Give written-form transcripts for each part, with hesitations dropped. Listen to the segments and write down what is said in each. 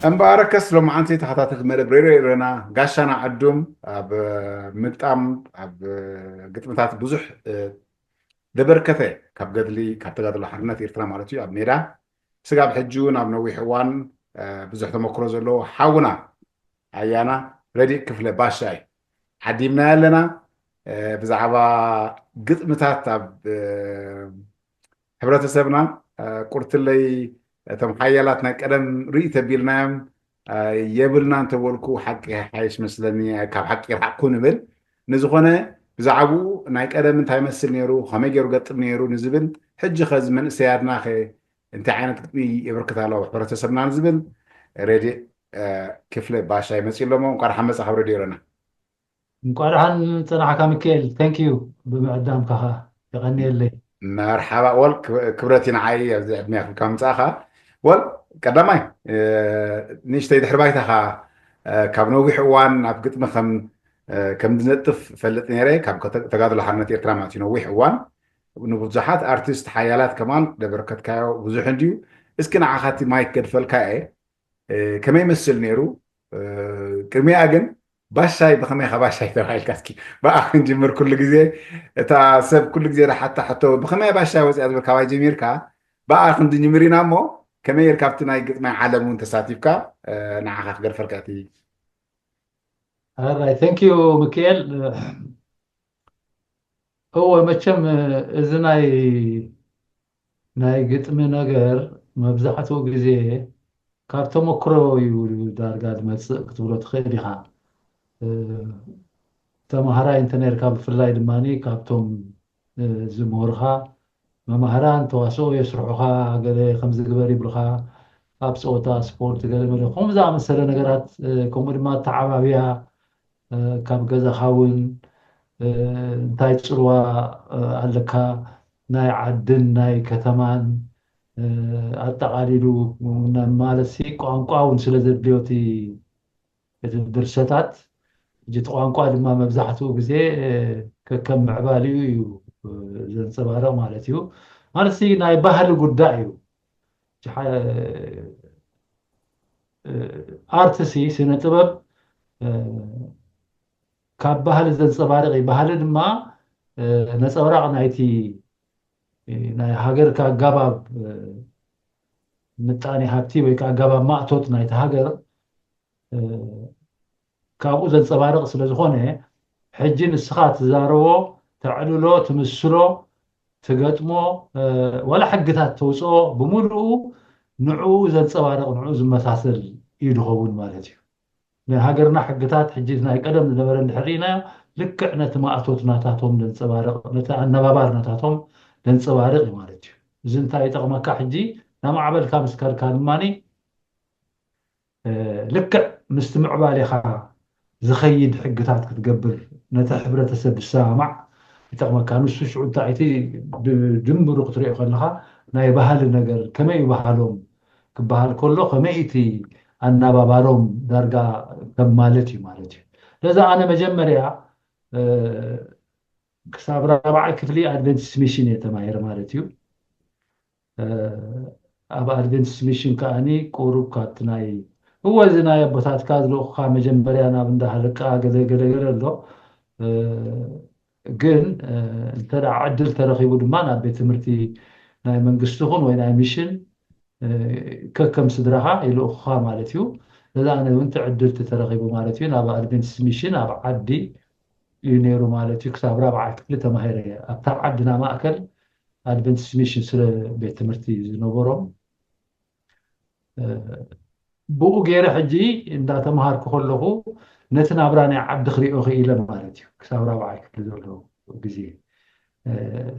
امباركس لو معنتي تحتاتك مربريري رنا قاشانا عدوم اب مقطام اب قطمتات بزح دبركته كاب قدلي كاب تقدر حرنات إرترا مالتي اب ميرا سقاب حجون اب نوي حوان بزح تمكرو زلو حاونا عيانا ردي كفله باشاي حديمنا لنا بزعبا قطمتات اب حبرتسبنا قلت لي تم حيالاتنا قدم ريت بيلنام يبلنا انت ولكو حق حيش مثلني كاب حق يحقون نبل نزغونه بزعبو ناي قدم انت يمثل نيرو خمي جيرو قطم نيرو نزبل حج خز من سيادنا خي انت عينت يبركت على حبرتسبنا نزبل ريدي كفله باشا يمثل لهم قال حمص خبر ديرنا እንኳን ጽናሐካ ሚካኤል ቴንክ ዩ ብምዕዳምካ ይቀኒ የለይ مرحبا ول كبرتي نعاي ابني كم صاخه ول قدماي نيشتي دحر بايتها كاب نوغي حوان اب قطمه كم نطف فلط نيري كاب تقادل حرنت إرترا ماتي نوغي حوان نبزحات ارتست حيالات كمان دبركت كايو بزح انديو اسكن عخاتي مايك كدفل كاي كما يمثل نيرو كرمي اجن باشاي بخمي خباشاي تبعي الكاسكي بقى نجمر كل جزء تا سب كل جزء حتى بخمي باشاي وزي بالكواي جميركا بقى خند نجمرينا مو كما يركبتنا يقط مع عالم وانت ساتيفكا نعاخ غير فرقاتي አራይ ቴንክ ዩ ሚካኤል هو መቸም እዚ ናይ ግጥሚ ነገር መብዛሕትኡ ግዜ ካብ ተመክሮ እዩ ዳርጋ ዝመፅእ ክትብሎ ትኽእል ኢኻ ተማሃራይ እንተ ነርካ ብፍላይ ድማኒ ካብቶም ዝምሁርኻ መምሃራን ተዋስኦ የስርሑኻ ገለ ከም ዝግበር ይብልኻ ኣብ ፀወታ ስፖርት ገለ መለ ከምኡ ዝኣመሰለ ነገራት ከምኡ ድማ ተዓባብያ ካብ ገዛኻ እውን እንታይ ፅልዋ ኣለካ ናይ ዓድን ናይ ከተማን ኣጠቃሊሉ ማለት ቋንቋ እውን ስለ ዘድልዮ እቲ ድርሰታት እጅ ቋንቋ ድማ መብዛሕትኡ ግዜ ከከም ምዕባልዩ እዩ ዘንፀባርቕ ማለት እዩ ማለት ናይ ባህሊ ጉዳይ እዩ ኣርትሲ ስነ ጥበብ ካብ ባህሊ ዘንፀባርቕ እዩ ባህሊ ድማ ነፀብራቕ ናይቲ ናይ ሃገርካ ኣገባብ ምጣኔ ሃብቲ ወይ ከዓ ኣገባብ ማእቶት ናይቲ ሃገር ካብኡ ዘንፀባርቕ ስለ ዝኾነ ሕጂ ንስኻ ትዛረቦ ተዕልሎ ትምስሎ ትገጥሞ ወላ ሕግታት ተውፅኦ ብምሉኡ ንዕኡ ዘንፀባርቕ ንዕኡ ዝመሳሰል እዩ ዝኸውን ማለት እዩ ናይ ሃገርና ሕግታት ሕጂ ናይ ቀደም ዝነበረ እንድሕሪናዮ ልክዕ ነቲ ማእቶት ናታቶም ዘንፀባርቕ ነቲ ኣነባባር ናታቶም ዘንፀባርቕ እዩ ማለት እዩ እዚ እንታይ ይጠቕመካ ሕጂ ናብ ማዕበልካ ምስ ከድካ ድማኒ ልክዕ ምስቲ ምዕባል ኢኻ ዝኸይድ ሕግታት ክትገብር ነቲ ሕብረተሰብ ዝሰማዕ ይጠቕመካ ንሱ ሽዑ እንታይ እቲ ድምሩ ክትሪኦ ከለካ ናይ ባህሊ ነገር ከመይ እዩ ባህሎም ክበሃል ከሎ ከመይ እቲ ኣነባባሮም ዳርጋ ከም ማለት እዩ ማለት እዩ ለዛ ኣነ መጀመርያ ክሳብ ራብዓይ ክፍሊ ኣድቨንቲስት ሚሽን እየ ተማሂረ ማለት እዩ ኣብ ኣድቨንቲስት ሚሽን ከዓኒ ቁሩብ ካብቲ ናይ هو زنا يبطات كادلو خا مجمريا انا بنده لقا ገለ ኣሎ ግን እንተ ዓድል ተረኺቡ ድማ ናብ ቤት ትምህርቲ ናይ መንግስቲ ይኹን ወይ ናይ ሚሽን ከከም ስድራኻ ኢሉኻ ማለት እዩ ለዛ ኣነ እውን ዕድል ተረኺቡ ማለት እዩ ናብ ኣድቨንቲስት ሚሽን ኣብ ዓዲ እዩ ነይሩ ማለት እዩ ክሳብ ራብዓይ ክፍሊ ተማሂረ ኣብታ ዓድና ማእከል ኣድቨንቲስት ሚሽን ስለ ቤት ትምህርቲ ዝነበሮም ብኡ ገይረ ሕጂ እንዳተምሃርኩ ከለኹ ነቲ ናብራ ናይ ዓዲ ክሪኦ ክኢለ ማለት እዩ ክሳብ ራብዓይ ክፍሊ ዘሎ ግዜ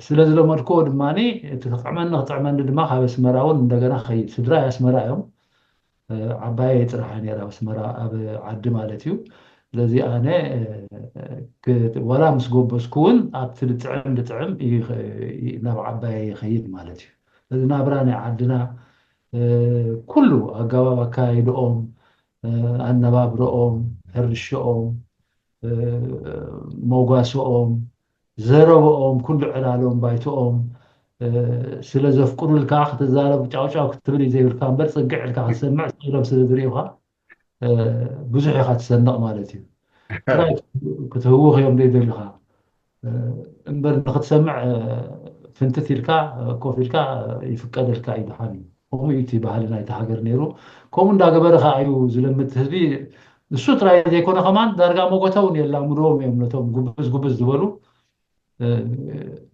ስለ ዝለመድኮ ድማኒ እቲ ክጥዕመኒ ድማ ካብ ኣስመራ እውን እንደገና ከይድ ስድራ ኣስመራ እዮም ዓባይ ጥራሕ ነይራ ኣስመራ ኣብ ዓዲ ማለት እዩ ስለዚ ኣነ ወላ ምስ ጎበዝኩ እውን ኣብቲ ልጥዕም ናብ ዓባይ ይኸይድ ማለት እዩ ስለዚ ናብራ ናይ ዓድና ኩሉ ኣገባብ ኣካይድኦም ኣነባብሮኦም ሕርሽኦም ሞጓስኦም ዘረብኦም ኩሉ ዕላሎም ባይቶኦም سلا زفقر الكاخ تزارب تشاو كتبلي زي الكام بس قع الكاخ سمع سلام سدريوها بزح يخات سنق مالتي تراي كتهوخ يوم دي دلها امبر نختسمع فنتتي الكا كوفي الكا يفقد الكا يدحاني هم يتي بحالنا يتحقر نيرو كوم دا غبرخا ايو زلمت هبي نسو تراي دي كونه كمان دارغا موغتاون يلا مروم يمنتهم غبز غبز دبلو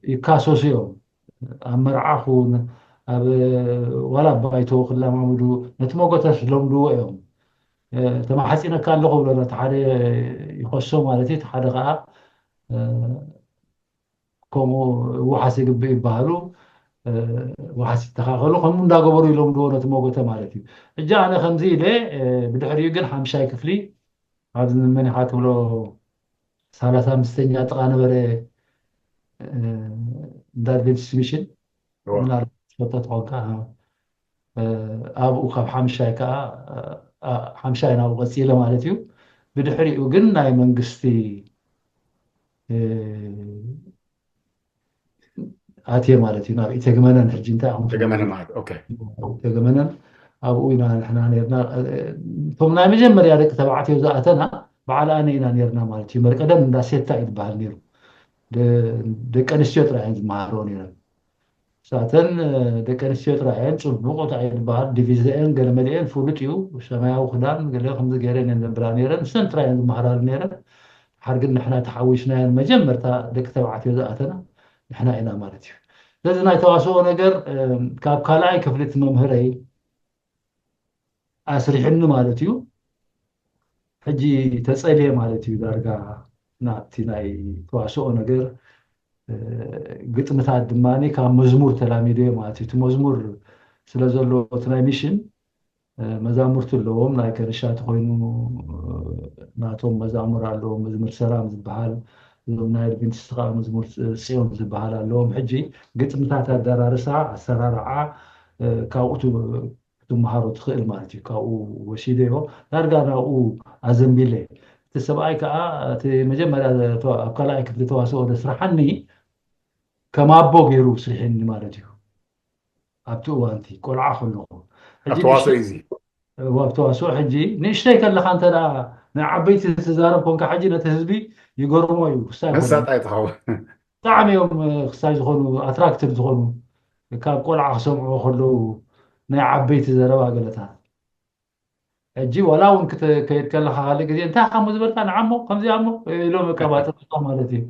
يكاسوسيوم أمرعاخون أب ولا بايتو خلا معمودو نتموقتش لومدو يوم تما حسينا كان لغو ولا تحري يخشوا مالتي تحري غا كومو وحاسي قبي يبهلو وحاسي تخاخلو خمون دا قبرو يلومدو نتموقتا مالتي جا أنا خمزي لي بدحريو قل حمشاي كفلي هذا من حاتم له ثلاثة مستنيا تقانا بري دار ديسميشن من عرب شطت عوكا أبو خاب حمشاي كا حمشاي نابو غسيلة مالتيو بدحريو قل ناي منقستي آتيه مالتي نار يتجمعنا حجنتا هم تجمعنا معك اوكي يتجمعنا أبوينا نحن نيرنا ثم ناي مجمر يا رك تبعتي وزاتنا بعد أنا إنا نيرنا مالتي مرك أدم دا سيتا يتبهل نيرو دك أنشيط راح يزمعرون ينا ساعتن دك أنشيط راح ينصبوا قطع يتبهل ديفيزين قال مليان فولتيو وسماء وخدان قال له خمس جيرين البرانيرن سنت راح يزمعرون نيرن حرقنا إحنا تحوشنا المجمر تا دك تبعتي وزاتنا إحنا إنا مالتي لازم يتواصلوا نجر كاب كلاي كفلت ممهري أسرحن مالتيو حجي تسألي مالتيو دارجا ناتي ناي تواصلوا نجر قلت مثلا دماني كان مزمور تلاميذي مالتيو مزمور سلازلو تناي ميشن مزامور تلوهم ناي كرشات خوينو ناتهم مزامور علوهم مزمور سلام زبحال لهم نايل بنت استقاء مزمور سيون زبحال لهم حجي قلت مثلا درارسا السرارعة كاوتو تمهارو تخيل مالتي كاو وشيديو دارغانا او ازمبيلي تسبعي كا مجمرا كلاي كنت تواصل سرحني كما بو غيرو سرحني مالتي ابتو وانتي قلعه خلو التواصل ايزي وابتواصل حجي نشتي كان لخان ترى نعبيت تزارب كون كحجي نتهزبي يقرمو يستاي نسات ايتخو طعم يوم خصاي زخونو اتراكتيف زخونو كاب قلعه سمعو خلو نعبيت زربا قالتها اجي ولا وين كنت كيتكلم حالي قد انت حمو زبرت انا عمو خمزي عمو لو مكابات مالتي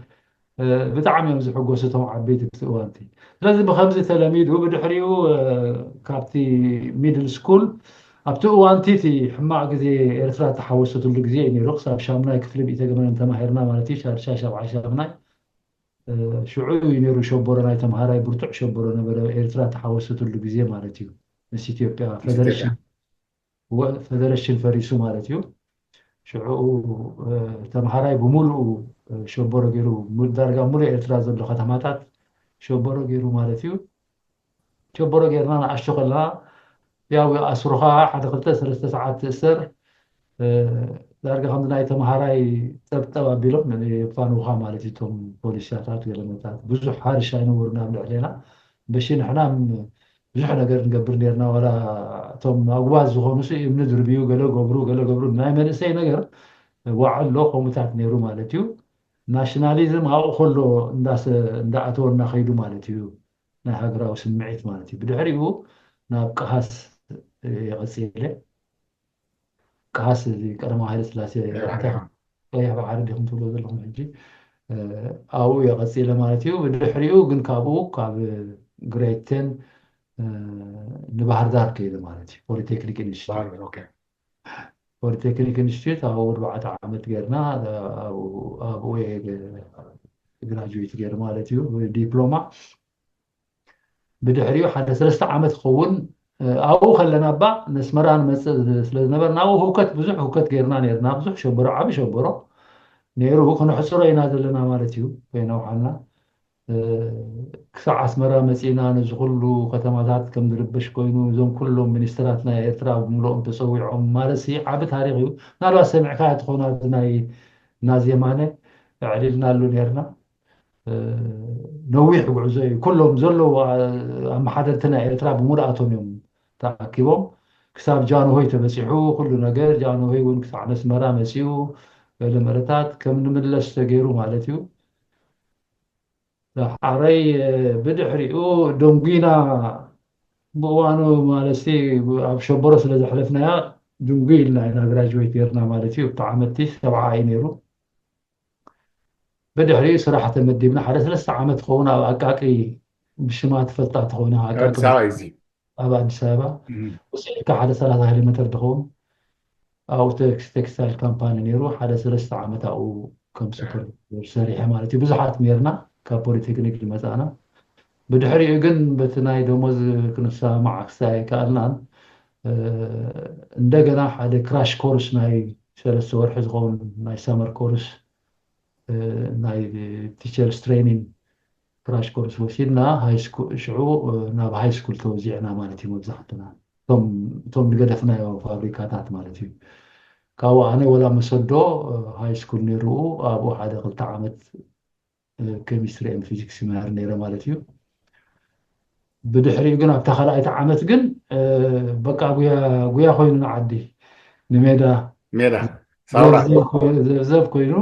بتعم يمزح قوستهم عبيت وانتي لازم بخمسه تلاميذ هو بدحريو كابتي ميدل سكول ابتو وانتي تي حما قزي ارترا تحوست القزي اني رخصه بشامنا كفل بيتا كمان انت ماهرنا مالتي شهر شاشه وعشابنا شعوي ينيرو شبورنا تمهاراي برتع شبورنا ارترا تحوست القزي مالتي مس اثيوبيا فدرشن فريسو مالتيو شعو تمهاراي بمولو شبورو غيرو درجه مولي اعتراض له ختماتات شبورو غيرو مالتيو شبورو غيرنا اشتغلنا ያው አስሩኻ ሓደ ክልተ ሰለስተ ሰዓት እሰር ዳርጋ ከምዚ ናይ ተምሃራይ ፀብፀብ ኣቢሎም የፋንውኻ ማለት እዩ እቶም ፖሊስያታት ገለመታት ብዙሕ ሓርሻ ይነብሩና ኣብ ልዕልና በሺ ንሕና ብዙሕ ነገር ንገብር ነርና ዋላ እቶም ኣጉባዝ ዝኾኑ እምኒ ዝርብዩ ገለ ገብሩ ናይ መንእሰይ ነገር ዋዕሎ ከምኡታት ነይሩ ማለት እዩ ናሽናሊዝም ኣብኡ ከሎ እንዳኣተወና ከይዱ ማለት እዩ ናይ ሃገራዊ ስምዒት ማለት እዩ ብድሕሪኡ ናብ ቀሃስ يغسله كاس قدما هاي سلاسي يا بعد دهم تقول لهم حجي او يغسله مالتيو بدحريو كن كابو كاب جريتن نبهر دار كده مالتي بوليتكنيك انستيتيوت اوكي بوليتكنيك انستيتيوت او 4 عام تغيرنا او ابو جراجويت غير مالتيو دبلوما بدحريو حدا 3 عام تخون أو خلنا با نسمران سلزنبرنا أو هوكت بزح هوكت غيرنا نيرنا بزح شبرو عبي شبرو نيرو كنا حصرا ينازل لنا مالتيو بينا وحالنا كسع اسمرا مسينا نزغلو ختماتات كم دربش كوينو زوم كلهم منستراتنا إرترا بملؤهم تصويعهم مالسي عبي تاريخيو نالو سمع كايت خونا ناي نازي ماني عليلنا له نيرنا نويح ጉዕዞ كلهم زلوا محادثنا ኤርትራ بمرأتهم يوم تأكيبهم كساب ጃንሆይ ተበፂሑ ኩሉ ነገር ጃንሆይ እውን ክሳዕ ኣስመራ መፂኡ ለመረታት ከም ንምለስ ተገይሩ ማለት እዩ ሓረይ ብድሕሪኡ ደንጉና ብእዋኑ ማለትሲ ኣብ ሸበሮ ስለ ዘሕለፍናያ ድንጉ ኢልና ኢና ግራጅዌት ጌርና ማለት እዩ ብቲ ዓመቲ 70 እዩ ነይሩ بدحري صراحة مدينا حدا 3 عامات خونا أقاقي بشمات فلطة خونا أديس أبابا يزي أبا أديس أبابا وسيحكا حدا 3 هليمتر دخون أو تكستيل كامباني نيرو حدا 3 عامات أو كم سكر سريحة مالتي بزحات ميرنا كبوليتكنيك لمزانا بدحري إجن بتناي دوموز كنسا مع ساي كألنان እንደገና ሓደ ክራሽ ኮርስ ናይ 3 ወርሒ ዝኸውን ናይ ሰመር ኮርስ ናይ ቲቸርስ ትሬኒንግ ክራሽ ኮርስ ወሲድና ሃይ ስኩል ሽዑ ናብ ሃይ ስኩል ተወዚዕና ማለት እዩ መብዛሕትና ቶም ዝገደፍናዮ ፋብሪካታት ማለት እዩ ካብኡ ኣነ ወላ መሰዶ ሃይ ስኩል ነይሩ ኣብኡ ሓደ 2 ዓመት ኬሚስትሪ ኤንድ ፊዚክስ ይመሃር ነይረ ማለት እዩ بدحري ግን ኣብታ ካልኣይቲ ዓመት ግን በቃ ጉያ ኮይኑ ንዓዲ ንሜዳ ሳውራ ዘብ ኮይኑ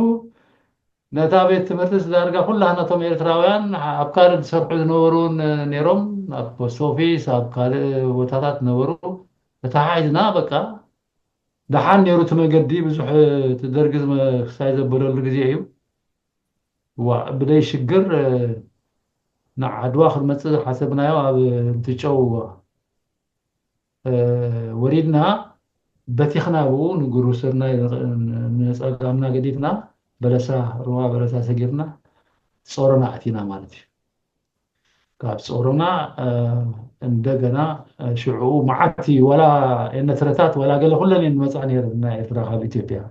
ነታ ቤት ትምህርቲ ዳርጋ ኩላህናቶም ኤርትራውያን ኣብ ካልእ ዝሰርሑ ዝነበሩን ነይሮም ኣብ ፖስት ኦፊስ ኣብ ካልእ ቦታታት ነበሩ እታ ሓይዝና በቃ ደሓን ነይሩ እቲ መንገዲ ብዙሕ ትደርጊ ክሳይ ዘበለሉ ግዜ እዩ ብደይ ሽግር نعدوا آخر مسألة حسبنا يا تجوا وريدنا بتيخنا بو نقولوا سرنا نسأل قامنا قديفنا بلسا روا بلسا سجرنا صورنا عتينا مالتي كاب صورنا اندقنا شعوب معتي ولا إن ترتات ولا قال كلنا المسألة هنا إثراها بإثيوبيا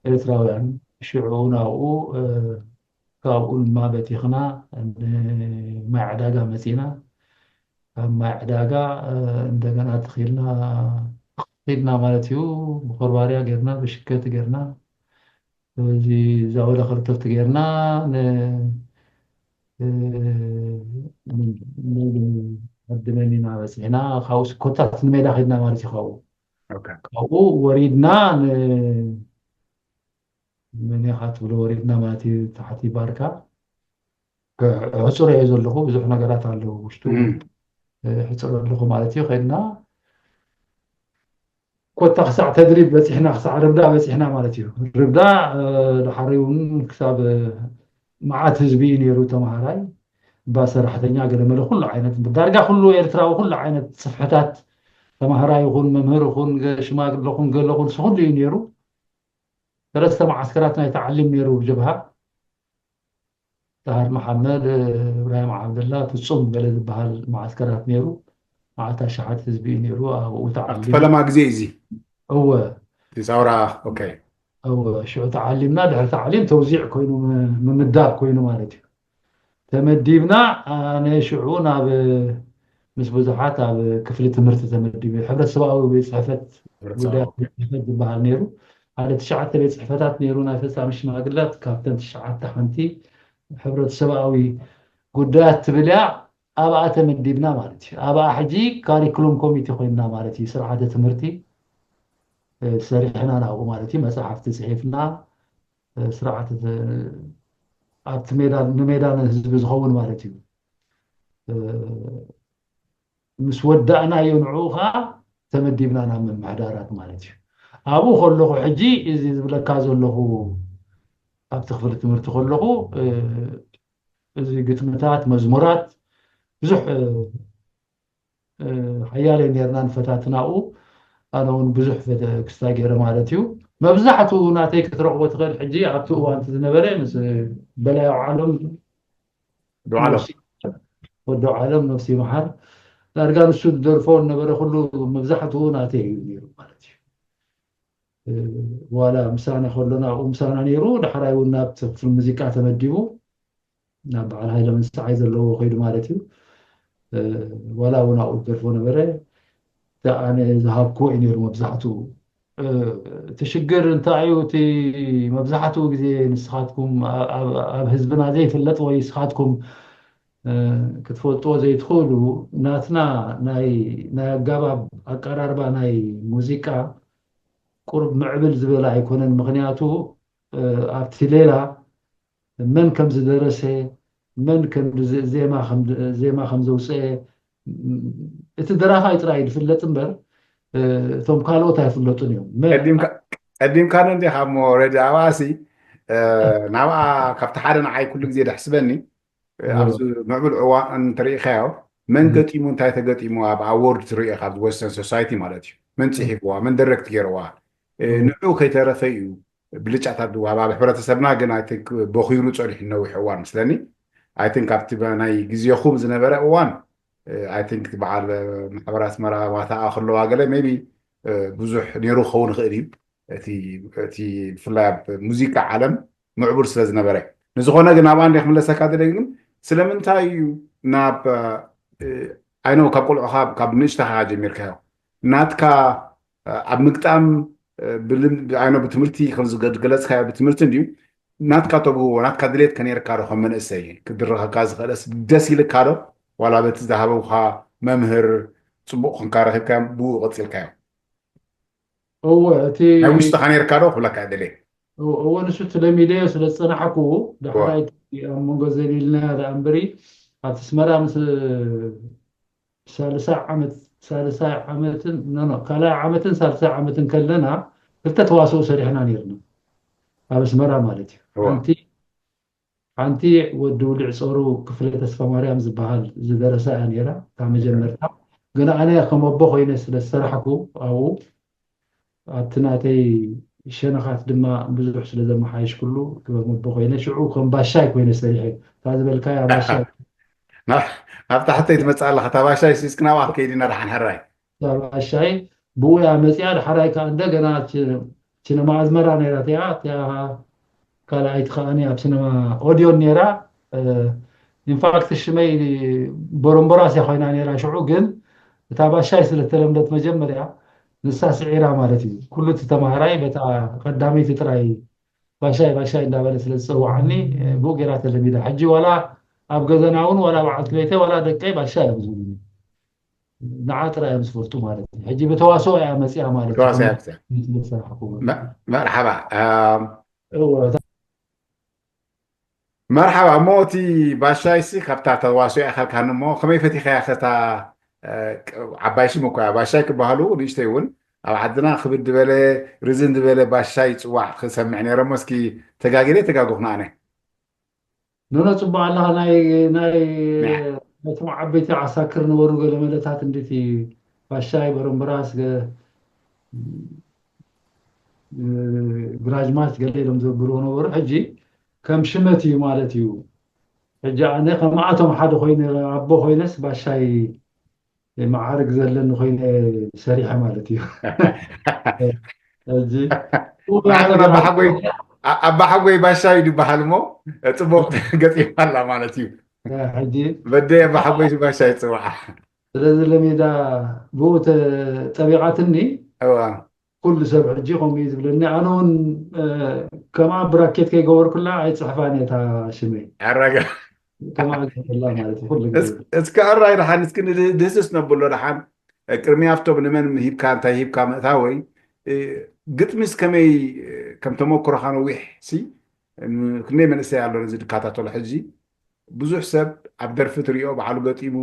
إثراويان شعوبنا و كابول ما بتيخنا ما عداقة مسينا ما عداقة عندنا تخيلنا مالتيو بخرباريا غيرنا بشكت غيرنا زي زاوله خرطفت غيرنا قدمنا بس هنا خاوس كوتات نميدا خدنا مالتي خاو اوكي وريدنا من يخات وريدنا مالتي تحتي باركا حصر يزول له بزح نغرات አለው ውሽጡ حصر له مالتي خدنا كنت خسع تدريب بس احنا خسع ربدا بس احنا مالتي ربدا لحريون كتاب معات حزبين يرو تمهراي بصراحتኛ ገለመለ ሁሉ አይነት ዳርጋ ሁሉ ኤርትራው ሁሉ አይነት صفحታት ተመሃራይ ይኹን መምህር ይኹን ሽማግሌ ይኹን ገለ ይኹን ሁሉ ይነሩ ثلاث معسكرات يتعلم نيرو بجبهة طاهر محمد إبراهيم عبد الله تصم بلد بهال معسكرات نيرو مع تشحات حزبي نيرو وتعلم فلما جزيزي هو تصورها اوكي هو شو تعلمنا ده تعليم توزيع كوينو من الدار كوينو مالتي تمديبنا انا شعونا بمسبوزحات بكفل تمرت تمديب حبرة سواء بصحفة بهال نيرو على 9 بيت صحفتات نيرونا فسا مش ماقلات كابتن 9 حنتي حبرة سباوي قدات تبلع أبا تمديبنا مالتي أبا حجي كاريكولوم كوميتي خوينا مالتي صراحة تمرتي سريحنا ناو مالتي مساحة تسحيفنا صراحة أبت ميدان هزب زخون مالتي مسودعنا ينعوها تمديبنا من معدارات مالتي أبو خلقه حجي إذا بلكازو له أبتخفل التمرت خلقه إذا قتمتات مزمرات بزح حيالي نيرنان فتاتنا أنا بزح كستاجر مالتيو ما بزحته ناتيك تروح غير حجي عبتو وانت تنبري مس بلا عالم ودو عالم نفسي محل لأرقان السود دورفون نبري كله مبزحته ناتيك مالتيو ولا مسانا خلنا ومسانا نيرو دحراي ونابت في الموسيقى تمديبو ناب على هاي لمن سعيد اللي هو خيد مالتي ولا ونا أقدر فونا بري تا أنا ذهب كوين يرو مبزحتو تشجر እንታይ እዩ እቲ መብዛሕትኡ ግዜ ንስኻትኩም ኣብ ህዝብና ዘይፍለጥ ወይ ንስኻትኩም ክትፈልጥዎ ዘይትኽእሉ ናትና ናይ ኣገባብ ኣቀራርባ ናይ ሙዚቃ ቁርብ ምዕብል ዝበለ ኣይኮነን። ምክንያቱ ኣብቲ ሌላ መን ከም ዝደረሰ መን ከም ዜማ ከም ዘውፅአ እቲ ደራፋይ ጥራይ ዝፍለጥ እምበር እቶም ካልኦት ኣይፍለጡን እዮም። ቀዲምካ እንዲኻ እሞ ረዲ ኣባሲ ናብኣ ካብቲ ሓደ ንዓይ ኩሉ ግዜ ደሕስበኒ ኣብዚ ምዕብል እዋን እንተሪኢኻዮ መን ገጢሙ እንታይ ተገጢሙ ኣብ ኣዎርድ ትሪኦ ካብ ወስተርን ሶሳይቲ ማለት እዩ መን ፅሒፍዋ መን ደረክቲ ገይርዋ ንዑ ከይተረፈ እዩ ብልጫታት ድዋሃብ ኣብ ሕብረተሰብና ግን ኣይ ቲንክ በኺሩ ፀኒሑ ነዊሕ እዋን ምስለኒ ኣይ ቲንክ ኣብቲ ናይ ግዜኹም ዝነበረ እዋን ኣይ ቲንክ በዓል ማሕበራት መራኸቢታ ከለዋ ገለ ሜቢ ብዙሕ ነይሩ ክኸውን ይኽእል እዩ እቲ ብፍላይ ኣብ ሙዚቃ ዓለም ምዕቡል ስለ ዝነበረ ንዝኾነ ግን ኣብ አንዴ ክምለሰካ ደለ ግን ስለምንታይ እዩ ናብ ኣይኖ ካብ ቆልዑኻ ካብ ንእሽተኻ ጀሚርካዮ ናትካ ኣብ ምግጣም ኣይኖ ብትምህርቲ ከም ዝገለፅካዮ ብትምህርቲ እንድዩ ናትካ ተግህቦ ናትካ ድሌት ከነርካ ዶ ከም መንእሰይ ክድረኸካ ዝኽእለስ ደስ ይልካ ዶ ዋላ በቲ ዝሃበውካ መምህር ፅቡቅ ክንካ ረኺብካ ብኡ ቀፂልካዮ እወ እቲ ናይ ውሽጥኻ ነርካ ዶ ክብለካ ደለ እወ ንሱ ተለሚደዮ ስለ ዝፀናሕኩ ዳሕራይ ኣብ መንጎ ዘሊልና እምበሪ ኣብቲ ስመራ ምስ ሳልሳይ ዓመትን ካልኣይ ዓመትን ሳልሳይ ዓመትን ከለና ክልተ ተዋስኦ ሰሪሕና ነርና ኣብ ስመራ ማለት እዩ ሓንቲ ወዲ ውልዕ ፀሩ ክፍለ ተስፋ ማርያም ዝበሃል ዝደረሳ እያ ነራ ካብ መጀመርታ ግን ኣነ ከም ኣቦ ኮይነ ስለ ዝሰራሕኩ ኣብኡ ኣብቲ ናተይ ሸነኻት ድማ ብዙሕ ስለ ዘመሓይሽ ኩሉ ከም ኣቦ ኮይነ ሽዑ ከም ባሻይ ኮይነ ሰሪሐ እታ ዝበልካያ ባሻይ ኣብ ታሕተይ ትመፅእ ኣለካ እታ ባሻይ ስክናብኣ ከይዲና ድሓን ሕራይ ባሻይ ብኡ ያ መፅያ ድሓራይ ከዓ እንደገና ሲነማ ኣዝመራ ነይራት እያ ካልኣይቲ ከዓኒ ኣብ ሲነማ ኦድዮን ነራ ኢንፋክት ሽመይ ቦሮምቦራስ እያ ኮይና ነራ ሽዑ ግን እታ ባሻይ ስለተለምደት መጀመርያ ንሳ ስዒራ ማለት እዩ ኩሉ እቲ ተማሃራይ በታ ቀዳመይቲ ጥራይ ባሻይ እንዳበለ ስለ ዝፀውዓኒ ብኡ ጌራ ተለሚዳ ሕጂ ዋላ ኣብ ገዘና እውን ዋላ በዓልቲ ቤተይ ዋላ ደቀይ ባሻይ እዮም ዝብሉኒ ንዓ ጥራይ እዮም ዝፈልጡ ማለት እዩ ሕጂ በተዋስኦ እያ መፅያ ማለት እዩ መርሓባ መርሓባ እሞ እቲ ባሻይሲ ካብታ ተዋስኦ እያ ካልካን እሞ ከመይ ፈቲኸያ ከታ ዓባይ ሽም እኳ ባሻይ ክበሃሉ ንእሽተይ እውን ኣብ ዓድና ክብድ ዝበለ ርዝን ዝበለ ባሻይ ፅዋዕ ክሰምዕ ነይረ ሞ እስኪ ተጋጊለ ተጋግኹና ኣነ ኖኖ ፅቡቅ ኣለካ ናይ ነቶም ዓበይቲ ዓሳክር ነበሩ ገለ መለታት እንዴት ባሻይ በረምበራስ ግራጅማት ገለ ኢሎም ዘብልዎ ነበሩ ሕጂ ከም ሽመት እዩ ማለት እዩ ሕጂ ኣነ ከምኣቶም ሓደ ኮይነ ኣቦ ኮይነስ ባሻይ ማዓርግ ዘለኒ ኮይነ ሰሪሐ ማለት እዩ ሕጂ ኣባ ሓጎይ ባሻይ ድበሃል እሞ ፅቡቅ ገፂም ኣላ ማለት እዩ ሕጂ በደይ ኣባ ሓጎይ ባሻይ ፅዋዓ ስለዚ ለሜዳ ብኡ ጠቢቃትኒ ኩሉ ሰብ ሕጂ ከምኡ እዩ ዝብለኒ ኣነ እውን ከምኣ ብራኬት ከይገበርኩላ ኣይፅሕፋን እታ ሽመይ ኣረጋ ከምኣ ገላ ማለት እዩ ኩሉ እስከ ኣራይ ድሓን እስኪ ድህስስ ነብሎ ድሓን ቅድሚ ኣብቶም ንመን ሂብካ እንታይ ሂብካ ምእታወይ ግጥሚስ ከመይ ከም ተመክሮኻ ነዊሕ ሲ ክንደይ መንእሰይ ኣሎ ነዚ ድካታተሎ ሕጂ ብዙሕ ሰብ ኣብ ደርፊ ትሪኦ በዓሉ ገጢሙ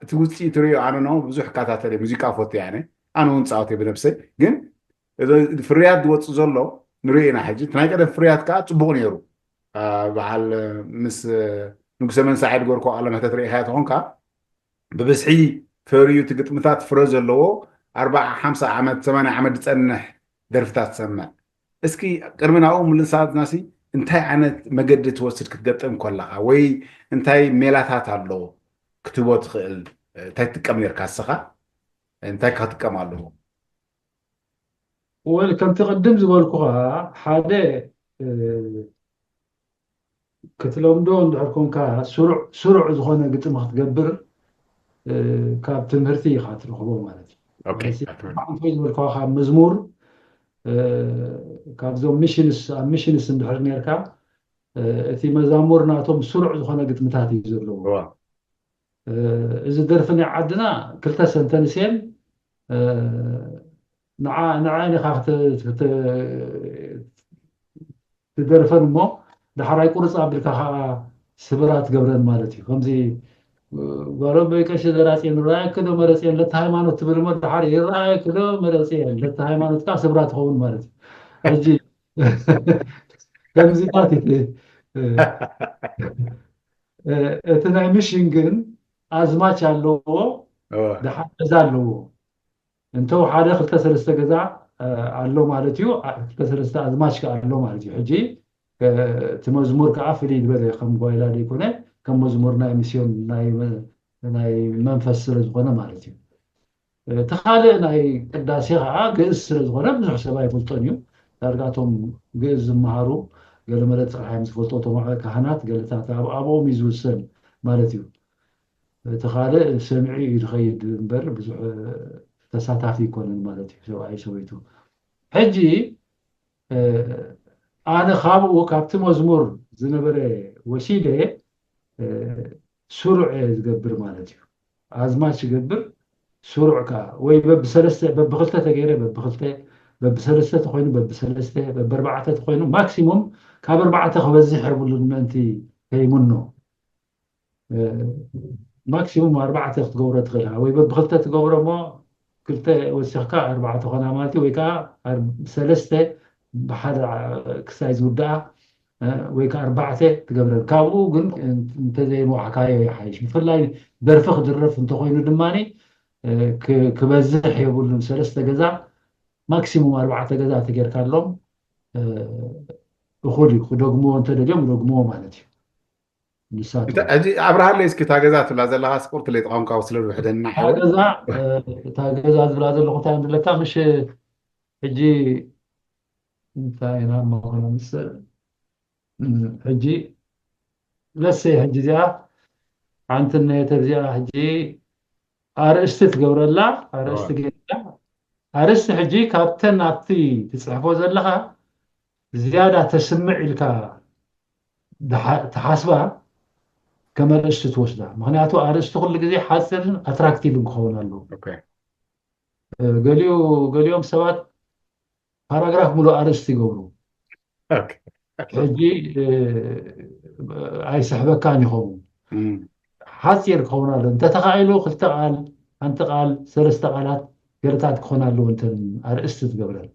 እቲ ውፅኢት ትሪኦ ኣነ ኖ ብዙሕ ካታተለ ሙዚቃ ፈቱ ኣነ ኣነ እውን ፃወተ ብነብሰይ ግን ፍርያት ዝወፅእ ዘሎ ንሪኦ ኢና ሕጂ እቲ ናይ ቀደም ፍርያት ከዓ ፅቡቅ ነይሩ በዓል ምስ ንጉሰ መንሳዓድ ጎርኮ ኣለመተት ርኢኻ ትኾንካ ብብዝሒ ፈርዩ እቲ ግጥምታት ፍረ ዘለዎ 40-50 ዓመት 80 ዓመት ዝፀንሕ ደርፍታት ትሰምዕ እስኪ ቅድሚ ናብኡ ምልሳት ናሲ እንታይ ዓይነት መገዲ ትወስድ ክትገጥም ከለካ ወይ እንታይ ሜላታት ኣሎ ክትቦ ትኽእል እንታይ ትጥቀም ነርካ ንስኻ እንታይ ክትጥቀም ኣለዎ ወይ ከምቲ ቅድም ዝበልኩኻ ሓደ ክትለምዶ እንድሕር ኮንካ ስሩዕ ዝኾነ ግጥሚ ክትገብር ካብ ትምህርቲ ኢኻ ትረኽቦ ማለት እዩ ዝበልኩኻ ካብ መዝሙር ካብዞም ሚሽንስ እንድሕር ነርካ እቲ መዛሙር ናቶም ስሩዕ ዝኾነ ግጥምታት እዩ ዘለዎ እዚ ደርፊ ናይ ዓድና 2 ሰንተንስየን ንዓይኒ ኢኻ ትደርፈን እሞ ድሓራይ ቁርፅ ኣቢልካ ከዓ ስብራት ገብረን ማለት እዩ ከምዚ ጓሎም በይቀሽ ዘራፅየን ራእየ ክሎ መረፅየን ለቲ ሃይማኖት ትብል ሞ ድሓር ይረአየ ክሎ መረፅየን ለቲ ሃይማኖት ከዓ ስብራ ትኸውን ማለት እዩ ሕጂ ከምዚታት እቲ ናይ ሚሽን ግን ኣዝማች ኣለዎ ድሓር ገዛ ኣለዎ እንተው ሓደ 2-3 ገዛ ኣሎ ማለት እዩ 2-3 ኣዝማች ከዓ ኣሎ ማለት እዩ ሕጂ እቲ መዝሙር ከዓ ፍልይ ዝበለ ከም ጓይላ ዘይኮነ ከም መዝሙር ናይ ሚስዮን ናይ መንፈስ ስለ ዝኾነ ማለት እዩ እቲ ካልእ ናይ ቅዳሴ ከዓ ግእዝ ስለ ዝኾነ ብዙሕ ሰብ ኣይፈልጦን እዩ ዳርጋቶም ግእዝ ዝመሃሩ ገለ መለ ፅርሓዮም ዝፈልጦ እቶም ካህናት ገለታት ኣብኦም እዩ ዝውሰን ማለት እዩ እቲ ካልእ ሰሚዒ እዩ ዝኸይድ እምበር ብዙሕ ተሳታፊ ይኮነን ማለት እዩ ሰብኣይ ሰበይቱ ሕጂ ኣነ ካብኡ ካብቲ መዝሙር ዝነበረ ወሲደ ስሩዕ ዝገብር ማለት እዩ ኣዝማች ዝገብር ስሩዕ ከዓ ወይ በቢ2 ተገይረ በቢ2 በቢ3 ተኮይኑ በቢ3 በቢ4 ተኮይኑ ማክሲሙም ካብ 4 ክበዝሕ የብሉን ምእንቲ ከይሙኖ ማክሲሙም 4 ክትገብሮ ትኽእል ወይ በቢ2 ትገብሮ ሞ 2 ወሲኽካ 4 ኮና ማለት እዩ ወይ ከዓ 3 ብሓደ ክሳይ ዝውዳኣ ወይ ከዓ 4 ትገብረን ካብኡ ግን እንተዘይንዋዕካዮ ይሓይሽ ብፍላይ ደርፊ ክድረፍ እንተኮይኑ ድማኒ ክበዝሕ የብሉን 3 ገዛ ማክሲሙም 4 ገዛ ተጌርካሎም እኹል እዩ ክደግምዎ እንተደልዮም ደግምዎ ማለት እዩ ንሳቱ ሕጂ ኣብርሃለይ እስኪ እታ ገዛ ትብላ ዘለካ ስቁርት ለይ ጥቃምካ ስለ ዝውሕደና እታ ገዛ ዝብላ ዘለኹ እንታይ ንብለካ ምሽ ሕጂ እንታይ ኢና መኾነ ምስል ሕጂ ለሰይ ሕጂ እዚኣ ሓንቲ ነየተ እዚኣ ሕጂ ኣርእስቲ ትገብረላ ኣርእስቲ ገይርካ ኣርእስቲ ሕጂ ካብተን ኣብቲ ትፅሕፎ ዘለካ ዝያዳ ተስምዕ ኢልካ ተሓስባ ከም ኣርእስቲ ትወስዳ ምክንያቱ ኣርእስቲ ኩሉ ግዜ ሓፂርን ኣትራክቲቭን ክኸውን ኣለዎ ገሊኦም ሰባት ፓራግራፍ ሙሉእ ኣርእስቲ ይገብሩ ሕጂ ኣይስሕበካን ይኸውን ሓፂር ክኸውን ኣሎ እንተተኻኢሉ 2 ቃል ሓንቲ ቃል 3 ቃላት ገለታት ክኾን ኣለዎ እንተን ኣርእስቲ ትገብረን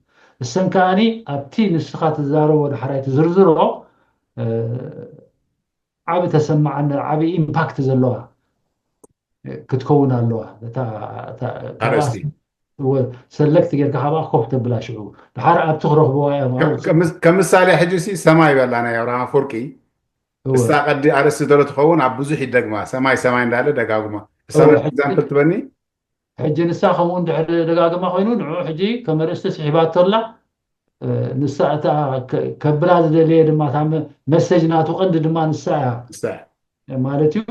እሰን ከዓኒ ኣብቲ ንስኻ ትዛረቦ ድሓራይ ትዝርዝሮ ዓብ ተሰማዓነ ዓብ ኢምፓክት ዘለዋ ክትከውን ኣለዋ ኣርእስቲ ሰለክት ጌርካ ካብኣ ኮፍ ተብላ ሽዑ ድሓር ኣብቲ ክረኽብዋ ከም ምሳሌ ሕጂ ሰማይ በላ ናይ ኣብርሃም አፈወርቂ እሳ ቀዲ ኣርእስቲ ዘሎ ትኸውን ኣብ ብዙሕ ይደግማ ሰማይ ሰማይ እንዳለ ደጋግማ ኤግዛምፕል ትበኒ ሕጂ ንሳ ከምኡ እንድሕር ደጋግማ ኮይኑ ንዑ ሕጂ ከም ኣርእስቲ ስሒባቶላ ንሳ እታ ከብላ ዝደለየ ድማ እታ መሰጅ ናቱ ቀንዲ ድማ ንሳ እያ ማለት እዩ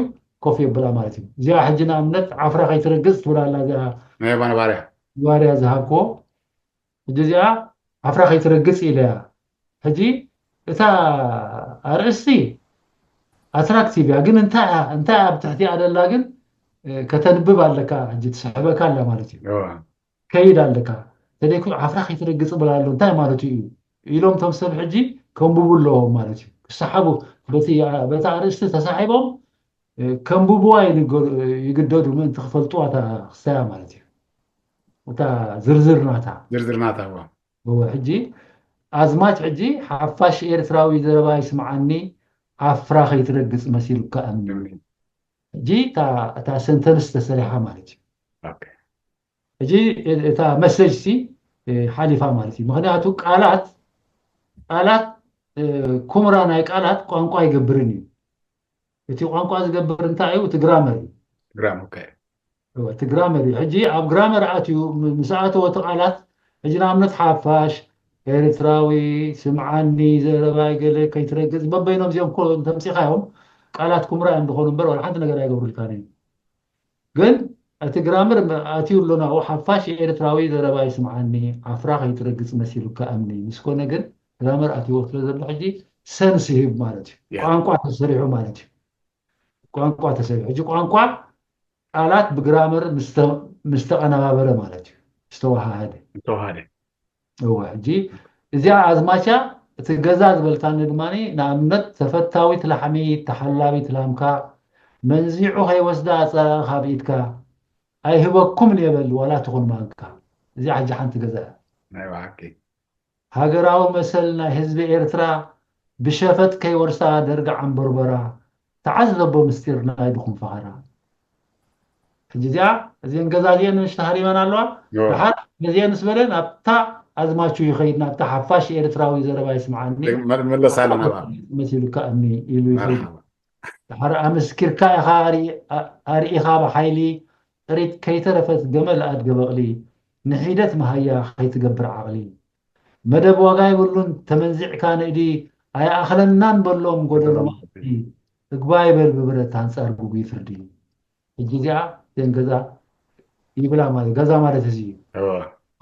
ኮፍ የብላ ማለት እዩ እዚኣ ሕጂ ንኣብነት ዓፍራ ከይትረግፅ ትብላላ እዚኣ ናይ ባነ ባርያ ዝሃብኮ ሕጂ እዚኣ ዓፍራ ከይትረግፅ ኢለያ ሕጂ እታ ኣርእስቲ ኣትራክቲቭ እያ ግን እንታይ ኣብ ትሕቲኣ ደላ ግን ከተንብብ ኣለካ ሕጂ ትስሕበካ ኣላ ማለት እዩ ከይድ ኣለካ ተደይኩ ዓፍራ ከይትረግፅ ብላ ኣሎ እንታይ ማለት እዩ ኢሎም ቶም ሰብ ሕጂ ከንብቡ ኣለዎም ማለት እዩ ክሰሓቡ በቲ ኣርእስቲ ተሳሒቦም ከንብብዋ ይግደዱ ምእንቲ ክፈልጥዋ እታ ክስተያ ማለት እዩ እታ ዝርዝርናታ ሕጂ ኣዝማች ሕጂ ሓፋሽ ኤርትራዊ ዘረባ ይስምዓኒ ዓፍራ ከይትረግፅ መሲሉካ እምኒ ሕጂ እታ ሰንተንስ ተሰሪሓ ማለት እዩ ሕጂ እታ መሰጅቲ ሓሊፋ ማለት እዩ ምክንያቱ ቃላት ኩምራ ናይ ቃላት ቋንቋ ይገብርን እዩ እቲ ቋንቋ ዝገብር እንታይ እዩ እቲ ግራመር እዩ እቲ ግራመር እዩ ሕጂ ኣብ ግራመር ኣትዩ ምስ ኣተወ እቲ ቃላት ሕጂ ንኣብነት ሓፋሽ ኤርትራዊ ስምዓኒ ዘረባይ ገለ ከይትረግፅ በበይኖም እዚኦም ተምፂኻዮም ቃላት ኩምራ እዮም ዝኾኑ እምበር ወላ ሓንቲ ነገር ኣይገብሩልካን እዩ ግን أتجرامر أتيو لنا وحفاش إيرتراوي ذربا يسمعني عفراق يترقص مسيلو كأمني مسكون نجن جرامر أتيو وصل الحجي سنسيب مالتي ያ قانقوا تسريحو مالتي قانقوا تسريحو حجي قانقوا آلات بجرامر مستقنا بابرة مالتي استوها هذا ተዋሃደ هو حجي إذا عزماتها تجزاز بلتان دماني نعمت تفتاوي تلحمي تحلابي تلامكا منزيعو هي وسدا خابيتكا أي هو كم يبل ولا تكون مانكا زي حاجة حنت جزاء ናይ ባዓቂ هاجراو مثلنا حزب إيرترا بشافت كي ورسا درجة عن بربرا تعذب مستيرنا يدخل فهرا جزاء زين جزاء زين مش تهري من الله لحد زين سبلن أبتا أزماتشو يخيدنا أبتا حفاش إيرتراوي زربا يسمعني መለስ ኣለና በ مثل كأني إلو يخيد መርሓባ حر أمس كركا خاري أري إخابة حيلي ريت كي ترفت جمل أتجبغلي نحيدت ما هي خي تجبر عقلي مدب وجاي بقولون تمنزع كان إدي أي أخلنا نبلهم قدروا ما تقباي بالبرة هنسار بوجي فردي الجزاء زين جزاء يبلا ما جزاء ما تزي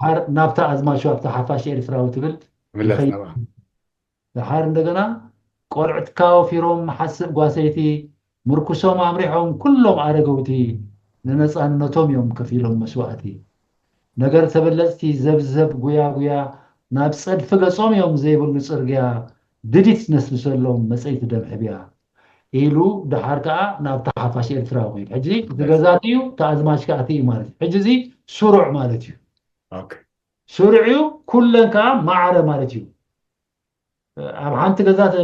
حر نبتة أزمة شو أبتة حفاش إرفراو تقول መለስና በ حر عندنا قرعت كاو في روم حسب قاسيتي مركوسهم أمريحهم كلهم عرقوتي ننص أنتم يوم كفيلهم مسواتي نجر تبلستي زبزب قويا نابسد فقصهم يوم زي بالنصرقيا دديت نسلسلهم مسعيت دم حبيا إيلو دحاركا نابتا حفاش إرتراوي حجزي تغزاتيو تازماش كاتي مالتي حجزي سرع مالتيو ኦኬ سرعيو كلن كا معرة مالتيو أب حانت جزات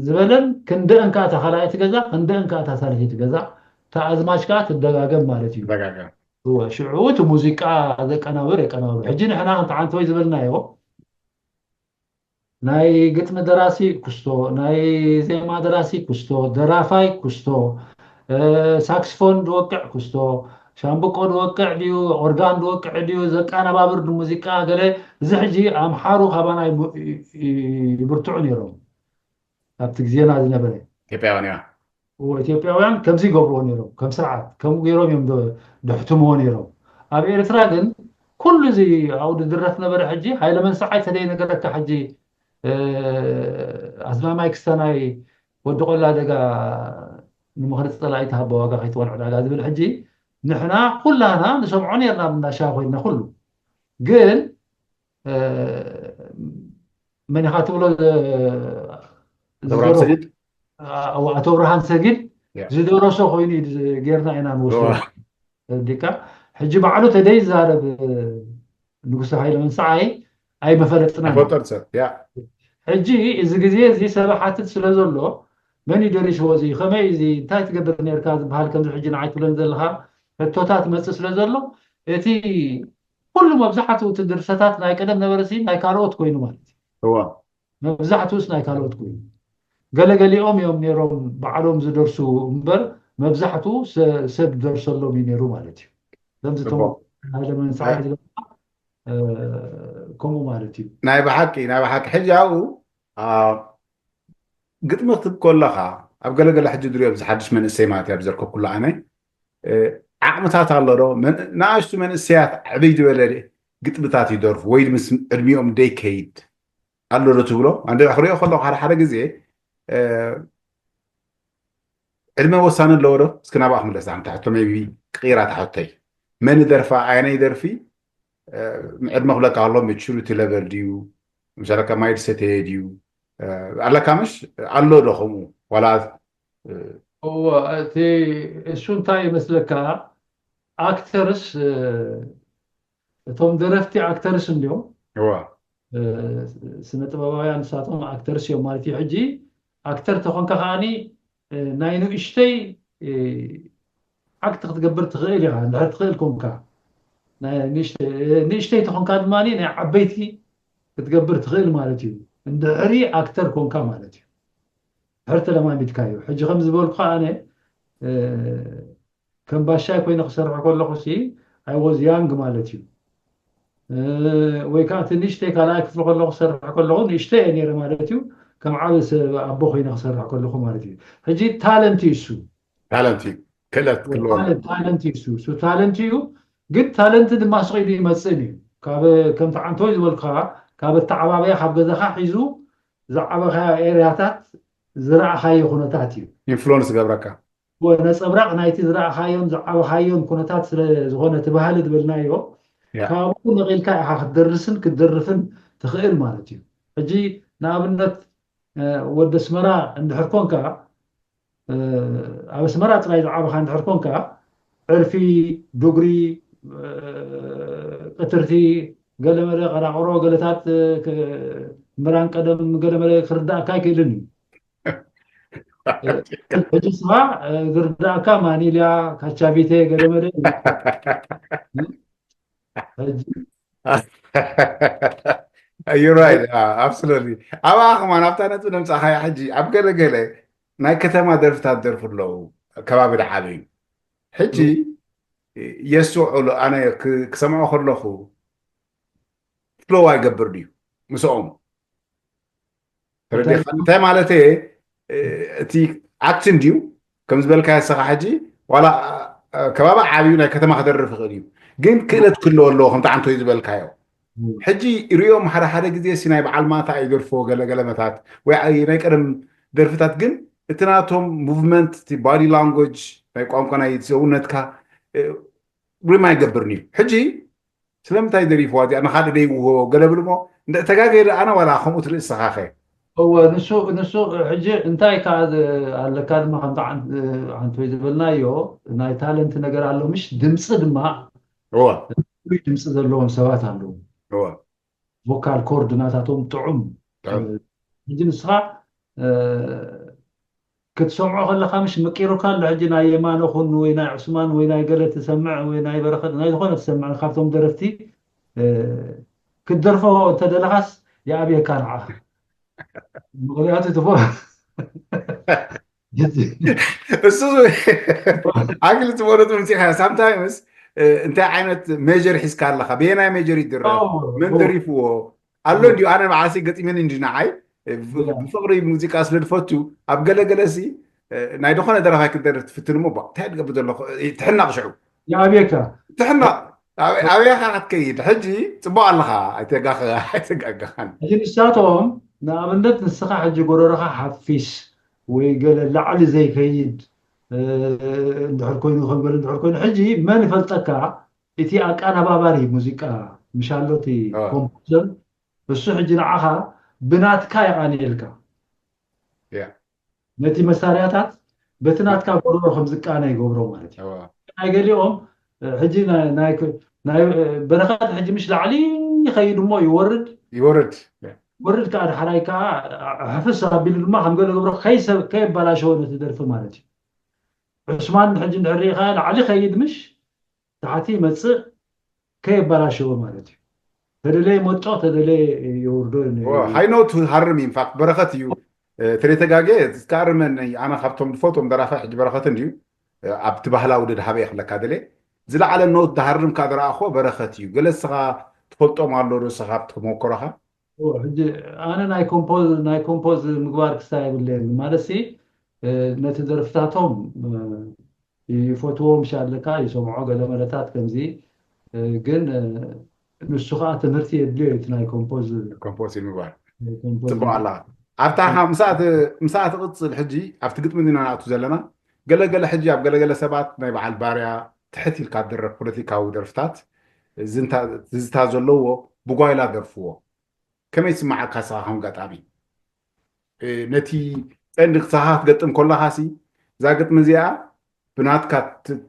زبلن كندن كا تخلايت جزا كندن كا تسالحيت جزا تازماش كات الدغاغم مالتيو ደጋጋ هو شعوت موسيقى هذا كناور حجي نحنا انت عن توي زبلنا يو ناي قتم دراسي كستو ناي زيما دراسي كستو درافاي كستو ساكسفون دوقع كستو شامبقو دوقع ديو اورغان دوقع ديو زقانا بابر دو موسيقى قال زحجي امحارو خبانا يبرتعو نيرو ابتكزينا زنبري ኢትዮጵያውያን እያ وإثيوبياውያን ከምዚ ገብርዎ ነይሮም ከም ስርዓት ከምኡ ገይሮም እዮም ደሕትምዎ ነይሮም ኣብ ኤርትራ ግን ኩሉ እዚ ኣውዲ ዝረት ነበረ ሕጂ ሃይለ መንሰዓይ ተደይ ነገረካ ሕጂ ኣዝማማይ ክስተናይ ወዲ ቆላ ደጋ ንምኽርፅ ጠላኢ ተሃቦ ዋጋ ከይትወልዕ ዳጋ ዝብል ሕጂ ንሕና ኩላና ንሰምዖ ነርና ብናሻ ኮይና ኩሉ ግን መን ኢኻ ትብሎ ተብራም ሰጊድ أتو برهان سجل Yeah. زدورو سو خويني غيرنا انا نوصل ديكا حجي بعلو تدي زارب نقص هاي لمن ساعي اي مفلطنا ፈጠርሰ ያ حجي اذا غزي زي سبحات سلازلو من يدريش وزي خمي زي انتي تقدر نيركاز بحال كم حجي نعيت بلن زلها فتوتات مص سلازلو اتي كل مبزحته تدرستات ناي قدم نبرسي ناي كاروت كوينو مالتي هو مبزحته ناي كاروت كوينو قلقليهم يوم نيروم بعلوم زدرسو مبر مبزحتو سب درسلهم ينيرو مالتي دمزتهم هذا من ساعات كومو مالتي ናይ ባሓቂ ሕጂ ኣብኡ ግጥሚ ክትብ ከለኻ ኣብ ገለገለ ሕጂ ድሪኦ ብዝሓድሽ መንእሰይ ማለት እያ ብዘርከብ ኩሉ ኣነ ዓቕምታት ኣሎ ዶ ንኣሽቱ መንእሰያት ዕበይ ዝበለ ግጥምታት ይደርፉ ወይ ምስ ዕድሚኦም ደይከይድ ኣሎ ዶ ትብሎ ኣንደ ክሪኦ ከለኹ ሓደ ግዜ ዕድመ ወሳኒ ኣለዎ ዶ እስኪ ናብኣ ክምለስ ታሕቶ ሜቢ ቅራ ታሕተይ መን ደርፋ ኣየነይ ደርፊ ዕድመ ክብለካ ከሎ ማቹሪቲ ሌቨል ድዩ ምሳለካ ማይድ ሰተየ ድዩ ኣለካ ምሽ ኣሎ ዶ ከምኡ ዋላ هو شو انتاي مثلك اكترس توم درفتي اكترس اليوم هو سنة طبابايا نساتهم اكترس يوم مالتي حجي اكتر تخون كخاني ناينو اشتي اكتر تقبر تغيل يعني لا تغيل كونكا نشتي تخون كاد مالي نا عبيتي تقبر تغيل مالتي ندري اكتر كونكا مالتي هرت لما بيتكايو حجي خمس بقول أنا كم باشا كوين خسر كل خشي I was young مالتي وكانت نشتي كلاك في كل خسر كل خون نشتي يعني مالتي كم عاوز أبو خين خسر كل خون مالتي حجي تالنتي شو تالنتي كلت كلهم تالنت يسو سو تالنت يو قد تالنت ما صيدي يمثلني كاب كم تعنتوي زبلخا كاب التعبابية خاب جزخا حيزو زعبخا إيرياتات زرع خاي خناتات يو انفلونس قبرك ونصبراق نايتي زرع خايون زعبخايون خناتات زغونة تبهال دبلنا يو يا كابو نقيل كا كدرسن كدرفن تخيل مالتي اجي نابنت ود اسمرا عند حركونكا اب اسمرا تراي زعبخا عند حركونكا عرفي دغري قترتي قال مرة قراقرو قالتات مران قدم قال مرة خردا كاي كيدني اجسها خردا كا مانيليا كاتشافيتي قال مرة You're right. Absolutely. أبا أخ ما نفتنا تنام صحيح حجي أبقى لقله ناي كتما درفت درف له كباب العابين حجي يسوع له أنا كسمع خلله فلو يقبر لي مسوم تردي أنت مالته تي أكشن ديو كم زبالة كاسة حجي ولا كباب عابين ناي كتما خدر في غريب جين كلت كله الله خم تعن توي زبالة كايو حجي ريوم حدا جدي سيناي بعلم ما تا يدرفو قال متات وعي ناي قدم درفتات جن اتناتهم موفمنت تي بادي لانجويج ناي قام كنا يتسونتكا ما يقبرني حجي سلمتاي دري فواتي انا خالد دي وهو قال بلمو تغاغير انا ولا خموت رئيس سخاخي هو نسو حجي انتاي كاد على كاد ما كنت عن تويز بلنايو ناي تالنت نجر على مش دمص دما هو دمص زلهم سوات عندهم هو فوكال كورديناتاتهم طعم تمام حجي نسخة كتسمعوا خلقا مش مكيرو كان لحجي ناي يمان خن ويناي عثمان ويناي قال تسمع ويناي برخد ناي دخون تسمع خافتهم درفتي كدرفوا تدلغس يا ابي كان عا مغريات تفوق السوسو عقل تمرد من سيخا sometimes انت عينت ميجر حس كان لخا بينا ميجر يدرف من دريفو قالو ديو انا معاسي قطي من انجناعي بفقري موسيقى اصل فوتو ابقل قلسي ناي دخونه درفا كدر تفتنمو با تحد قبل الله تحنا قشعو يا ابيكا تحنا ابيكا كيد حجي صبا لخا ايتقاخان حجي نساتهم نابندت نسخة حجي قرورخا حفيش ويقال لعل زي كيد اندحر كوينو خبر اندحر كوينو حجي ما نفلتكا اتي انا باباري موسيقى مشالوتي كومبوزر بس حجي نعاها بناتكا يعني لك نتي مسارياتات بتناتكا قرورو خمزك انا يقبرو مالتي اي قال لهم حجي ناي بركات حجي مش لعلي يخيد مو يورد ورد كان حرايكا حفص ربي ما هم قالوا قبرو خيس كيف بلا شو تدرف مالتي عثمان حجي نحري خال علي خيد مش تحتي مص كيف بلا شو مالتي تدلي موطو تدلي يوردو هاي نوت هرم ينفق بركات يو تريتغاغي تسكارمن انا خفتم فوتوم درافه حجي بركات انديو ابت بحلا ودد حبي خلك ادلي زلا على نوت تهرم كادرا اخو بركات يو جلسها تفلطو مالو رسخه تموكرها انا ناي كومبوز مغبار كستايل الليل مالسي نتدرفتاتهم يفوتوهم شالكا يسمعوا قال ملتات كمزي جن نسخه تمرتي يدلي ناي كومبوز المغبار تبع الله افتح مساعه قص الحجي افتقط مننا ناتو زلنا قال حجي قال سبات ناي بعل باريا تحتي الكادر بوليتيكاو درفتات زنتا زلوو بغايلا درفوو كما يسمع كاساهم قطابي نتي عندك صحات قطم كلها سي زاقط مزيا بناتك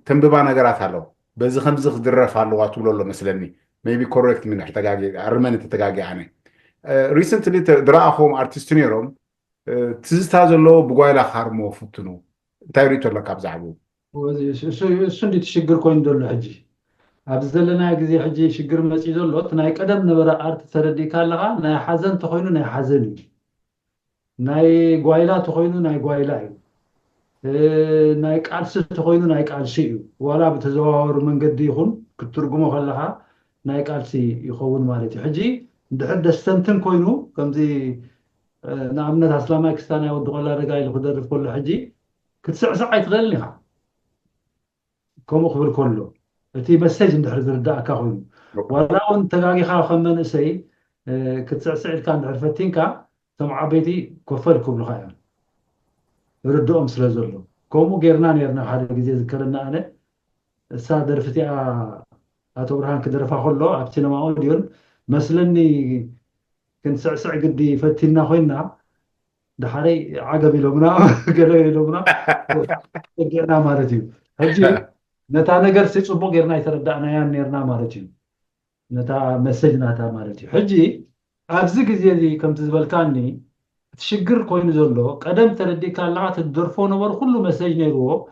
تنببا نغرات አለው በዚህ خمس درف አለው አትብሎ ለመስለኒ maybe correct من احتاجي ارمن تتጋጊ አነ recently ድራአኹም አርቲስት ነሮም ትዝታ ዘሎ ብጓይላ خارሞ ፍትኑ ታይሪቶ ለካብ ዛዕቡ እሱ እንዴት ሽግር ኮይን ደሎ ሕጂ ኣብዚ ዘለና ግዜ ሕጂ ሽግር መፂ ዘሎ ናይ ቀደም ነበረ ኣርት ተረዲ ካለኻ ናይ ሓዘን ተኮይኑ ናይ ሓዘን እዩ ናይ ጓይላ ተኮይኑ ናይ ጓይላ እዩ ናይ ቃልሲ ተኮይኑ ናይ ቃልሲ እዩ ዋላ በተዘዋወሩ መንገዲ ይኹን ክትርጉሞ ከለኻ ናይ ቃልሲ ይኸውን ማለት እዩ ሕጂ እንድሕር ደስተንትን ኮይኑ ከምዚ ንኣብነት ኣስላማይ ክስታና ይወዲ ቆላ ረጋ ኢሉ ክደርፍ ከሎ ሕጂ ክትስዕስዕ ኣይትኽእልን ኢኻ كم قبل كله تي مسج ندحر زرداء كاغوي ولا أن تلاقي خا من سي كتسعسع كان عرفتينكا سمع بيتي كفركم الخيام ردهم سلازلو كم غيرنا نيرنا حدا جزء ذكرنا أنا السادة رفتي أتو برهان كدرفا خلو أبتنا ما أوديون مثلني كنت سعسع قدي فتنا خوينا دحري عقبي لومنا قالوا لومنا جينا مالتي هجي نتا نجر سيصبو غيرنا يتردعنا يا نيرنا مالتي نتا مسجنا تا مالتي حجي ابزي غزي دي كم تزبلكاني تشجر كوين زلو قدم تردي كالعات الدرفو نبر كله مسج نيرو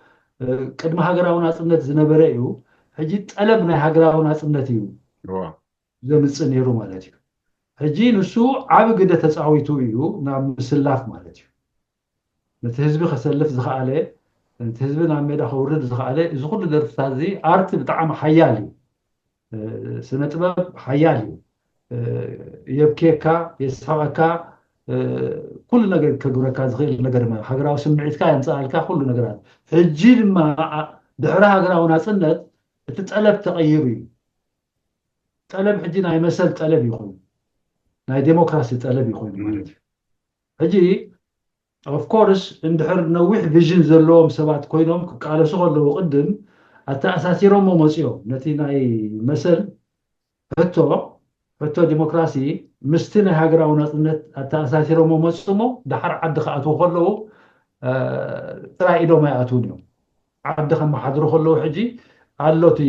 قدم هاغراو ناصنت زنبره يو حجي طلبنا هاغراو ناصنت يو زمص نيرو مالتي حجي نسو عاب قد تصاويتو يو نا مسلاف مالتي نتهزبي خسلف زخاله نتهزبي نا ميدا خورد زخاله اذا كل درفتازي ارت بطعم حيالي سنة طباب حيالي يبكيكا يسحقكا كل ነገር ከጉረካ ዝኽእል ነገር ማ ሃገራዊ ስምዒትካ የንፃልካ ኩሉ ነገራት ሕጂ ድማ ድሕሪ ሃገራዊ ናፅነት እቲ ጠለብ ተቐይሩ እዩ ጠለብ ሕጂ ናይ መሰል ጠለብ ይኹን ናይ ዴሞክራሲ ጠለብ ይኹን ማለት እዩ ሕጂ ኦፍ ኮርስ እንድሕር ነዊሕ ቪዥን ዘለዎም ሰባት ኮይኖም ክቃለሱ ከለዉ ቅድም ኣተኣሳሲሮሞ መፅኦም ነቲ ናይ መሰል ሕቶ ዲሞክራሲ ምስቲ ናይ ሃገራዊ ናፅነት ኣተኣሳሲሮሞ መፅሞ ድሓር ዓዲ ክኣትዉ ከለዉ ጥራይ ኢዶም ኣይኣትውን እዮም ዓዲ ከመሓድሩ ከለዉ ሕጂ ኣሎቲ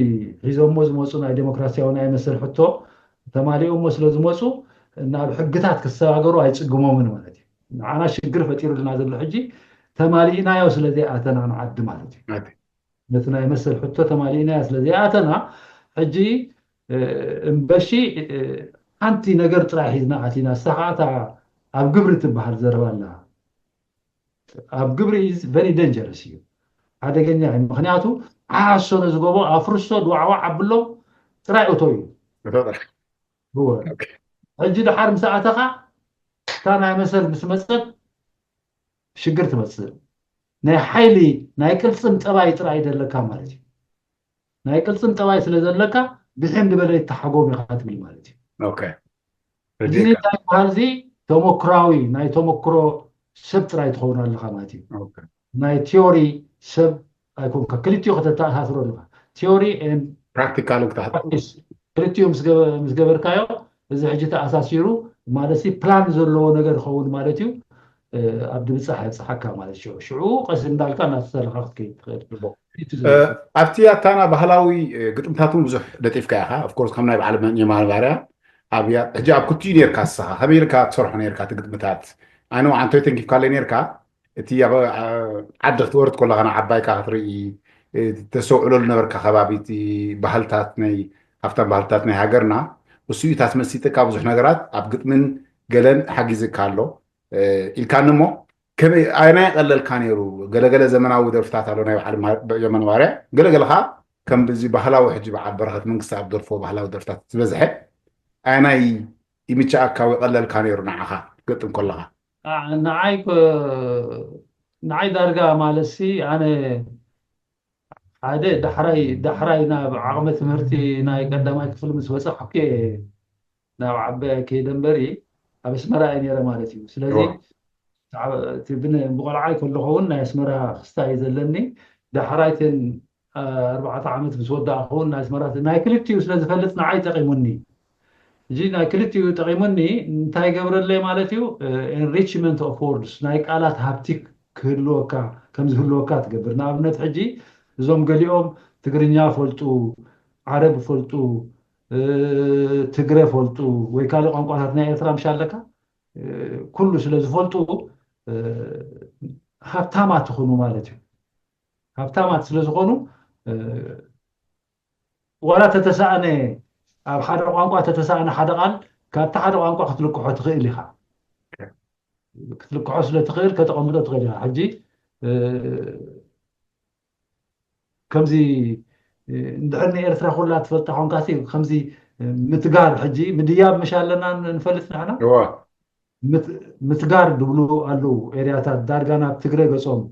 ሒዞሞ ዝመፁ ናይ ዴሞክራሲያዊ ናይ መሰል ሕቶ ተማሊኦሞ ስለ ዝመፁ ናብ ሕግታት ክሰባገሩ ኣይፅግሞምን ማለት እዩ ንዓና ሽግር ፈጢሩልና ዘሎ ሕጂ ተማሊእናዮ ስለዘይኣተና ንዓዲ ማለት እዩ ነቲ ናይ መሰል ሕቶ ተማሊእናዮ ስለዘይኣተና ሕጂ እምበሺ ሓንቲ ነገር ጥራይ ሒዝና ኣቲና ሰዓታ ኣብ ግብሪ ትበሃል ዘረባ ኣላ ኣብ ግብሪ ኢዝ ቨሪ ደንጀረስ እዩ ሓደገኛ እዩ ምክንያቱ ዓሶ ነዝገቦ ኣፍርሶ ድዋዕዋዕ ኣብሎ ጥራይ እቶ እዩ هو ሕጂ ድሓር ምስ ኣተኻ እታ ናይ መሰል ምስ መፀት ሽግር ትመፅእ ናይ ሓይሊ ናይ ቅልፅም ጠባይ ጥራይ ዘለካ ማለት እዩ ናይ ቅልፅም ጠባይ ስለ ዘለካ ብሕም ዝበለ ይተሓጎም ኢኻ ትብል ማለት እዩ እዚ እንታይ በሃልዚ ተሞክራዊ ናይ ተሞክሮ ሰብ ጥራይ ትኸውን ኣለካ ማለት እዩ ናይ ቲዮሪ ሰብ ኣይኮንካ ክልቲኡ ከተተኣሳስሮ ኣለካ ቲዮሪ ፕራክቲካል ክልቲኡ ምስ ገበርካዮ እዚ ሕጂ ተኣሳሲሩ ማለት ፕላን ዘለዎ ነገር ይኸውን ማለት እዩ ኣብ ድብፃሕ የፅሓካ ማለት እዩ ሽዑ ቀስ እንዳልካ እናተሰለካ ክትከይድ ትኽእል ኣብቲ ኣታና ባህላዊ ግጥምታቱን ብዙሕ ደጢፍካ ኢኻ ኦፍኮርስ ከም ናይ በዓል የማነ ባርያ ኣብያ ሕጂ ኣብ ኩትዩ ነርካ ንስኻ ከመይ ኢልካ ትሰርሖ ነርካ እቲ ግጥምታት ኣነ ዓንቶይ ተንኪፍካለይ ነርካ እቲ ዓዲ ክትወርድ ከለኻ ዓባይካ ክትርኢ ተሰውዕሎ ዝነበርካ ከባቢ እቲ ባህልታት ናይ ሃፍታም ባህልታት ናይ ሃገርና እሱ እዩ ታስመሲጥካ ብዙሕ ነገራት ኣብ ግጥምን ገለን ሓጊዝካ ኣሎ ኢልካ እሞ ከመይ ኣየናይ ቀለልካ ነይሩ ገለገለ ዘመናዊ ደርፍታት ኣሎ ናይ በዓል የማነ ባርያ ገለገለካ ከም ብዚ ባህላዊ ሕጂ በዓል በረኸት መንግስቲ ኣብ ደርፎ ባህላዊ ደርፍታት ዝበዝሐ ኣየናይ ይምቻእካ ወይ ቀለልካ ነይሩ ንዓኻ ትገጥም ከለኻ ንዓይ ዳርጋ ማለት ኣነ ሓደ ዳሕራይ ናብ ዓቕሚ ትምህርቲ ናይ ቀዳማይ ክፍሊ ምስ በፃሕኩ ናብ ዓባይ ከይደ እምበሪ ኣብ ኣስመራ እየ ነይረ ማለት እዩ ስለዚ ብቆልዓይ ከለኹ እውን ናይ ኣስመራ ክስታ እዩ ዘለኒ ዳሕራይትን 4 ዓመት ምስ ወዳእኹ እውን ናይ ኣስመራ ናይ ክልቲኡ ስለዝፈልጥ ንዓይ ጠቂሙኒ እዚ ናይ ክልቲኡ ጠቂሙኒ እንታይ ገብረለይ ማለት እዩ ኤንሪችመንት ኦፍ ወርድስ ናይ ቃላት ሃብቲ ክህልወካ ከም ዝህልወካ ትገብር ንኣብነት ሕጂ እዞም ገሊኦም ትግርኛ ፈልጡ ዓረብ ፈልጡ ትግረ ፈልጡ ወይ ካልእ ቋንቋታት ናይ ኤርትራ ምሻ ኣለካ ኩሉ ስለ ዝፈልጡ ሃብታማት ትኾኑ ማለት እዩ ሃብታማት ስለ ዝኾኑ ዋላ ተተሳእነ ኣብ ሓደ ቋንቋ ተተሳእነ ሓደ ቃል ካብቲ ሓደ ቋንቋ ክትልክሖ ትኽእል ኢኻ ክትልክሖ ስለትኽእል ከተቐምጦ ትኽእል ኢኻ ሕጂ ከምዚ እንድሕር ንኤርትራ ኩላ ትፈልጣ ኮንካሲ ከምዚ ምትጋር ሕጂ ምድያብ ምሻ ኣለና ንፈልጥ ንሕና ምትጋር ድብሉ ኣለዉ ኤርያታት ዳርጋ ናብ ትግረ ገጾም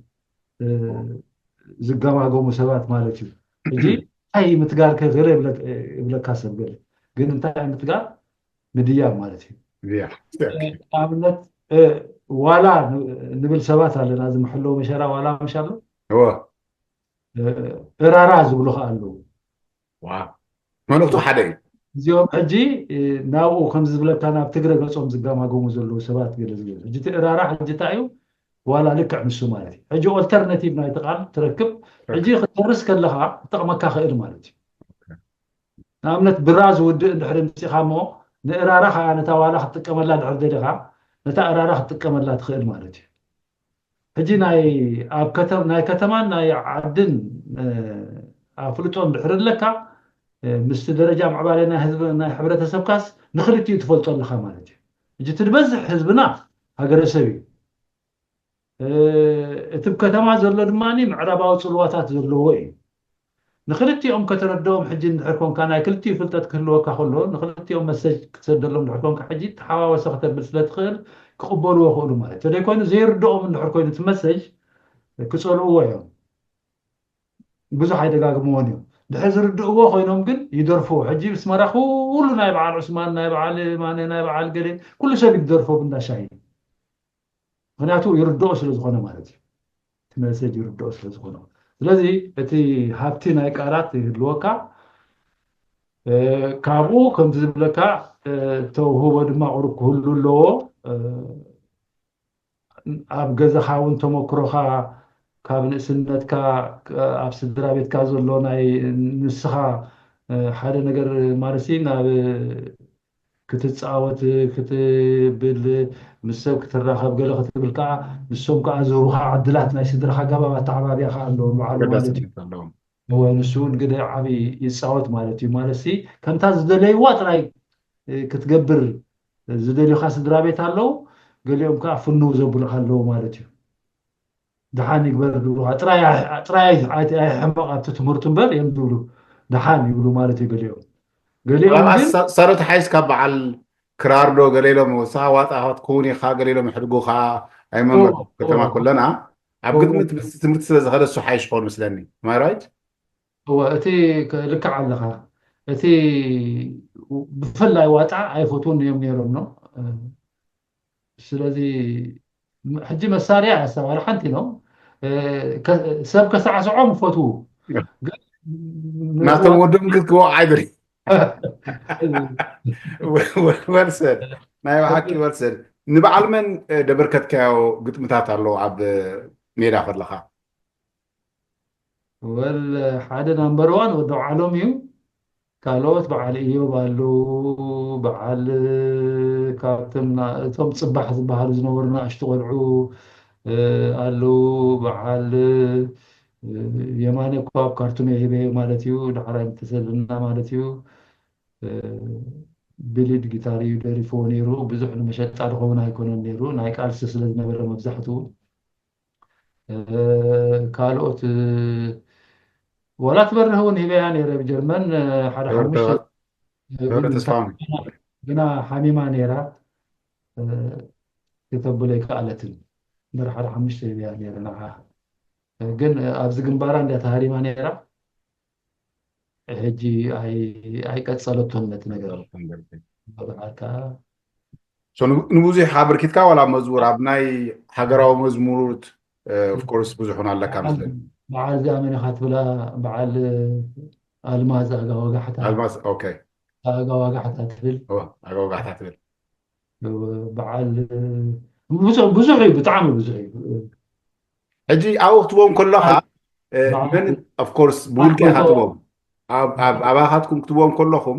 ዝገማገሙ ሰባት ማለት እዩ اجي هاي متقال كغير يبلك كاسب قال قال انت متقال مدياب مالتي دي اوكي عملت ولا نبل سبات على لازم حلو مشارا ولا مشارا هو راز بلوخ قالوا واو ما نقطه حدا እዚኦም ሕጂ ናብኡ ከም ዝብለካ ናብ ትግረ ገፆም ዝገማገሙ ዘለዉ ሰባት ገለ ዝብል ሕጂ ትእራራ ሕጂ እንታይ እዩ ዋላ ልክዕ ንሱ ማለት እዩ ሕጂ ኦልተርናቲቭ ናይቲ ቃል ትረክብ ሕጂ ክትደርስ ከለካ ክጠቕመካ ክእል ማለት እዩ ንኣብነት ብራ ዝውድእ እንድሕሪ ምፅኢኻ እሞ ንእራራ ከዓ ነታ ዋላ ክትጥቀመላ ድሕር ደሊኻ ነታ እራራ ክትጥቀመላ ትኽእል ማለት እዩ ሕጂ ናይ ከተማን ናይ ዓድን ኣፍልጦን ድሕር ኣለካ ምስቲ ደረጃ ምዕባለ ናይ ሕብረተሰብካስ ንክልቲኡ ትፈልጦ ኣለካ ማለት እዩ ሕጂ ትድበዝሕ ህዝብና ሃገረሰብ እዩ እቲ ከተማ ዘሎ ድማኒ ምዕራባዊ ፅልዋታት ዘለዎ እዩ ንክልቲኦም ከተረድኦም ሕጂ እንድሕር ኮንካ ናይ ክልቲኡ ፍልጠት ክህልወካ ከሎ ንክልቲኦም መሰጅ ክትሰደሎም እንድሕር ኮንካ ሕጂ ተሓዋወሰ ክተብል ስለትኽእል ክቕበልዎ ክእሉ ማለት እዩ ደይኮይኑ ዘይርድኦም እንድሕር ኮይኑ እቲ መሰጅ ክፀልእዎ እዮም ብዙሕ ኣይደጋግምዎን እዮም ድሕሪ ዝርድእዎ ኮይኖም ግን ይደርፍዎ ሕጂ ምስ መራ ኩሉ ናይ በዓል ዑስማን ናይ በዓል ማነ ናይ በዓል ገሌ ኩሉ ሰብ ይደርፎ ብንዳሻይ ምክንያቱ ይርድኦ ስለዝኾነ ማለት እዩ እቲ መሰጅ ይርድኦ ስለዝኾነ ስለዚ እቲ ሃብቲ ናይ ቃላት ይህልወካ ካብኡ ከምቲ ዝብለካ ተውህቦ ድማ ቁሩብ ክህሉ ኣለዎ ኣብ ገዛኻ እውን ተመክሮኻ ካብ ንእስነትካ ኣብ ስድራ ቤትካ ዘሎ ናይ ንስኻ ሓደ ነገር ማለት ናብ ክትፃወት ክትብል ምስ ሰብ ክትራኸብ ገለ ክትብል ከዓ ንሶም ከዓ ዝህቡካ ዕድላት ናይ ስድራኻ ገባባት ተዓባብያካ ኣለዎ በዓሉ ማለት እዩ ንሱ እውን ግደ ዓብይ ይፃወት ማለት እዩ ማለት ከምታ ዝደለይዋ ጥራይ ክትገብር ዝደልዩካ ስድራ ቤት ኣለው ገሊኦም ከዓ ፍንው ዘብሉካ ኣለዎ ማለት እዩ ድሓን ይግበር ዝብሉካ ጥራይ ኣይሕመቕ ኣብቲ ትምህርቱ እምበር እዮም ዝብሉ ድሓን ይብሉ ማለት እዩ ገሊኦም ግን ሰረት ሓይስካ በዓል ክራርዶ ገሌሎም ወሳ ዋጣት ክውን ኢኻ ገሌሎም ይሕድጉኻ ኣይመመር ከተማ ኩለና ኣብ ግጥምት ትምህርቲ ስለ ዝኸደ እሱ ሓይሽ ክኸውን ምስለኒ ማይ ራይት እቲ ልክዕ ኣለኻ እቲ ብፍላይ ዋጣ ኣይፈትውን እዮም ነይሮም ኖ ስለዚ ሕጂ መሳርያ ያስተባሃሉ ሓንቲ ነው ሰብ ከሰዓስዖም ፈትው ናቶም ወዶም ክትክቦ ዓይድሪ ወልሰድ ናይ ባሓቂ ወልሰድ ንበዓል መን ደበርከትካዮ ግጥምታት ኣሎ ኣብ ሜዳ ከለካ ወል ሓደ ናምበር ዋን ወዲ ዓሎም እዩ ካልኦት በዓል ኢዮብ ኣለው በዓል ካብቶም እቶም ፅባሕ ዝበሃሉ ዝነበሩ ንኣሽቱ ቆልዑ ኣለው በዓል የማነ እኳ ኣብ ካርቱም የሂበ ማለት እዩ ዳሕራይ ተሰልና ማለት እዩ ብሊድ ጊታር እዩ ደሪፎ ነይሩ ብዙሕ ንመሸጣ ዝኸውን ኣይኮነን ነይሩ ናይ ቃልሲ ስለ ዝነበረ መብዛሕትኡ ካልኦት ወላ ትበርህ እውን ሂበያ ነይረ ብጀርመን ሓደ ሓሙሽተ ግና ሓሚማ ነይራ ክተብሎ ይከኣለትን በር ሓደ ሓሙሽተ ሂበያ ነይረ ንዓ ግን ኣብዚ ግንባራ እንዳተሃሪማ ነይራ ሕጂ ኣይቀፀለቶን ነቲ ነገር ንብዙሕ ሓበርኪትካ ዋላ መዝሙር ኣብ ናይ ሃገራዊ መዝሙርት ኦፍኮርስ ብዙሑን ኣለካ መስለኒ በዓል ዚኣመን ኢኻ ትብላ በዓል ኣልማዝ ኣጋ ወጋሕታ ኣልማዝ ኦኬ ኣጋ ወጋሕታ ትብል ኣጋ ወጋሕታ ትብል በዓል ብዙሕ እዩ ብጣዕሚ ብዙሕ እዩ ሕጂ ኣብኡ ክትቦም ከለካ ምን ኦፍኮርስ ብውልቀ ኢኻ ትቦም ኣባኻትኩም ክትቦም ከለኹም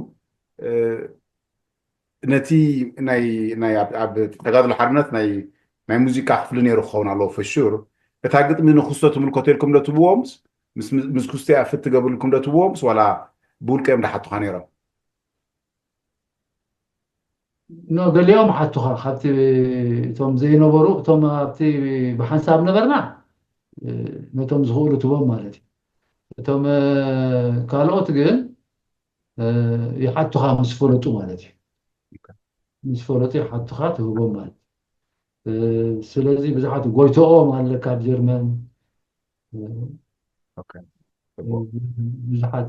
ነቲ ናይ ኣብ ተጋድሎ ሓርነት ናይ ሙዚቃ ክፍሊ ነይሩ ክኸውን ኣለዎ ፈሹር እታ ግጥሚ ንክስቶ ትምልከቶ ኢልኩም ዶ ትብዎምስ ምስ ክስቶያ ፍት ትገብርልኩም ዶ ትብዎምስ ዋላ ብውልቀ እዮም ዳሓቱካ ነይሮም ገሊኦም ሓቱኻ ካብቲ እቶም ዘይነበሩ እቶም ኣብቲ ብሓንሳብ ነበርና ነቶም ዝኽእሉ ትቦም ማለት እዩ እቶም ካልኦት ግን ይሓቱኻ ምስ ፈለጡ ማለት እዩ ምስ ፈለጡ ይሓቱኻ ትህቦም ማለት ስለዚ ብዙሓት ጎይቶኦም ኣለካ ኣብ ጀርመን طبق ብዙሓት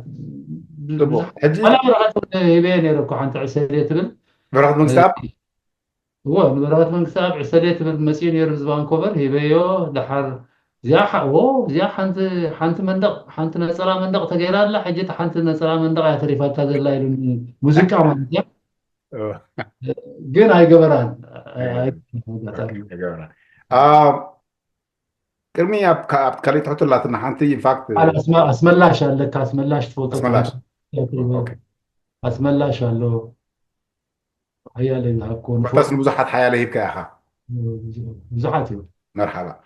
طبق ብዙሓት حجي على ورقة هيبة نيركو حنت عسلية تبل برغد منكساب هو من ورقة من كتاب عسلية تبل مسين يرز بانكوفر هيبيو دحر زياحة زياحة حنت مندق حنت نصرا مندق تغيران لا حجت حنت نصرا مندق يا تريفات هذا لا يلون موسيقى ما جن هاي جبران هاي جبران كرمي اب كالي تحط لاتنا حنتي فاكت على اسملاش لك اسملاش تفوتو اسملاش اوكي اسملاش له هي اللي هكون بحتاس نبزحت حياة لهيك يا اخا بزحات مرحبا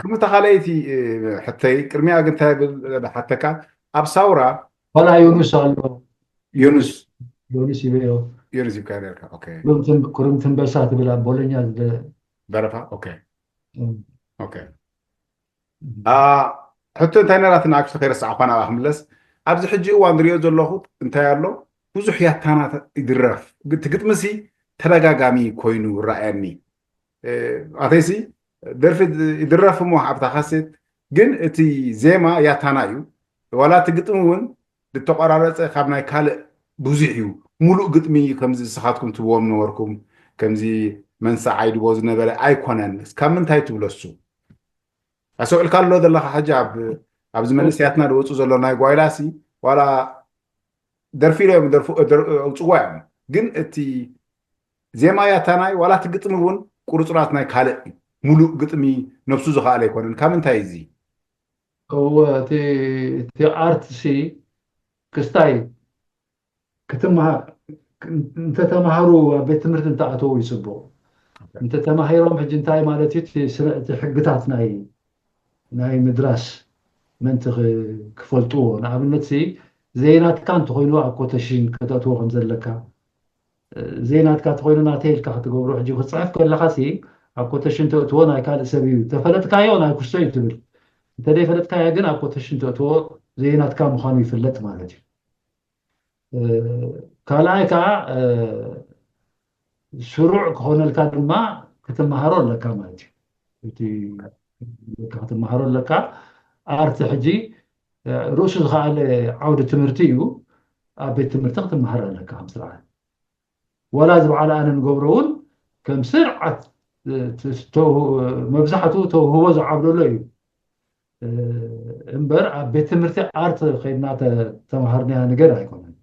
كم تخليتي حتى كرمي اجنت حتى كان اب ثورة ولا يونس له يونس يونس يبيو يونس يبكى اوكي كرمتن بسات بلا بولونيا بعرفها اوكي اوكي حتى انت نرات ناكش خير الساعه فانا احملس ابز حجي وان ريو زلوخ انت يالو ብዙሕ ያታና ይድረፍ ትግጥምሲ ተደጋጋሚ ኮይኑ ረአኒ ኣተይሲ ደርፊ ይድረፍ እሞ ኣብታ ካሴት ግን እቲ ዜማ ያታና እዩ ዋላ ትግጥም እውን ዝተቆራረፀ ካብ ናይ ካልእ ብዙሕ እዩ ሙሉእ ግጥሚ ከምዚ ንስኻትኩም ትብዎም ነበርኩም ከምዚ መንሳዕ ዓይድቦ ዝነበረ ኣይኮነን እስካብ ምንታይ ትብለሱ ኣሰቂልካ ኣሎ ዘለካ ሕጂ ኣብዚ መንእሰያትና ዝወፁ ዘሎ ናይ ጓይላሲ ዋላ ደርፊ ኢሎም ኣውፅዋ እዮም ግን እቲ ዜማ ያታናይ ዋላ ትግጥም እውን ቁርፅራት ናይ ካልእ ሙሉእ ግጥሚ ነፍሱ ዝኽኣለ ኣይኮነን ካብ ምንታይ እዚ هو تي ارت سي كستاي كتمها انت تمهروا بيت تمرت انت اتو يسبو انت تمهيرهم حج انتاي مالتي حقتات ناي مدراس منطق كفلتو نعملت سي زينات كانت خوينو اكوتشين كتاتو خمزلكا زينات كانت خوينو ناتيل كتغبرو حجي كتصعف كل خاسي اكوتشين تو ناي كان سبيو تفلت كايو ناي كشتي تبل انت دي فلت كايا جن اكوتشين تو زينات كان مخانو يفلت مالتي كالايكا شروع كون الكادما كتمهرون لك مالتي كتمهرون لك ارت حجي روش الغال عودة تمرتيو أبي تمرتق تمهر لك هم سرعة ولازم على أن نقبرون كم سرعة تو مبزحته تو هو زعبله لي امبر أبي تمرتي أرت خيرنا تمهرني أنا جرا يكون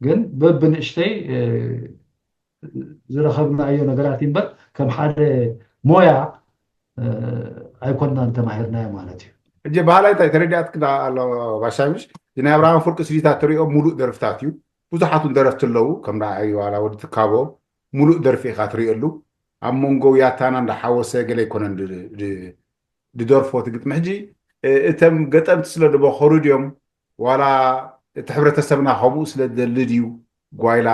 جن ببنشتي زرا خبنا أيو نقراتي امبر كم حد مويا أيكوننا تمهرنا مالتي እጀ ባህላይ ተረዳት ክዳ ኣሎ ባሻምሽ ናይ አብርሃም ፍርቂ ስሪታት ትሪኦ ሙሉእ ደርፍታት እዩ ብዙሓቱን ደረፍቲ ኣለዉ ከም ራእይ ዋላ ወዲ ትካቦ ሙሉእ ደርፊ ኢኻ ትሪእሉ ኣብ መንጎ ያታና እንዳሓወሰ ገለ ይኮነን ድደርፎ ትግጥሚ ሕጂ እተም ገጠምቲ ስለ ድበኸሩ ድዮም ዋላ እቲ ሕብረተሰብና ከምኡ ስለ ዝደሊ ድዩ ጓይላ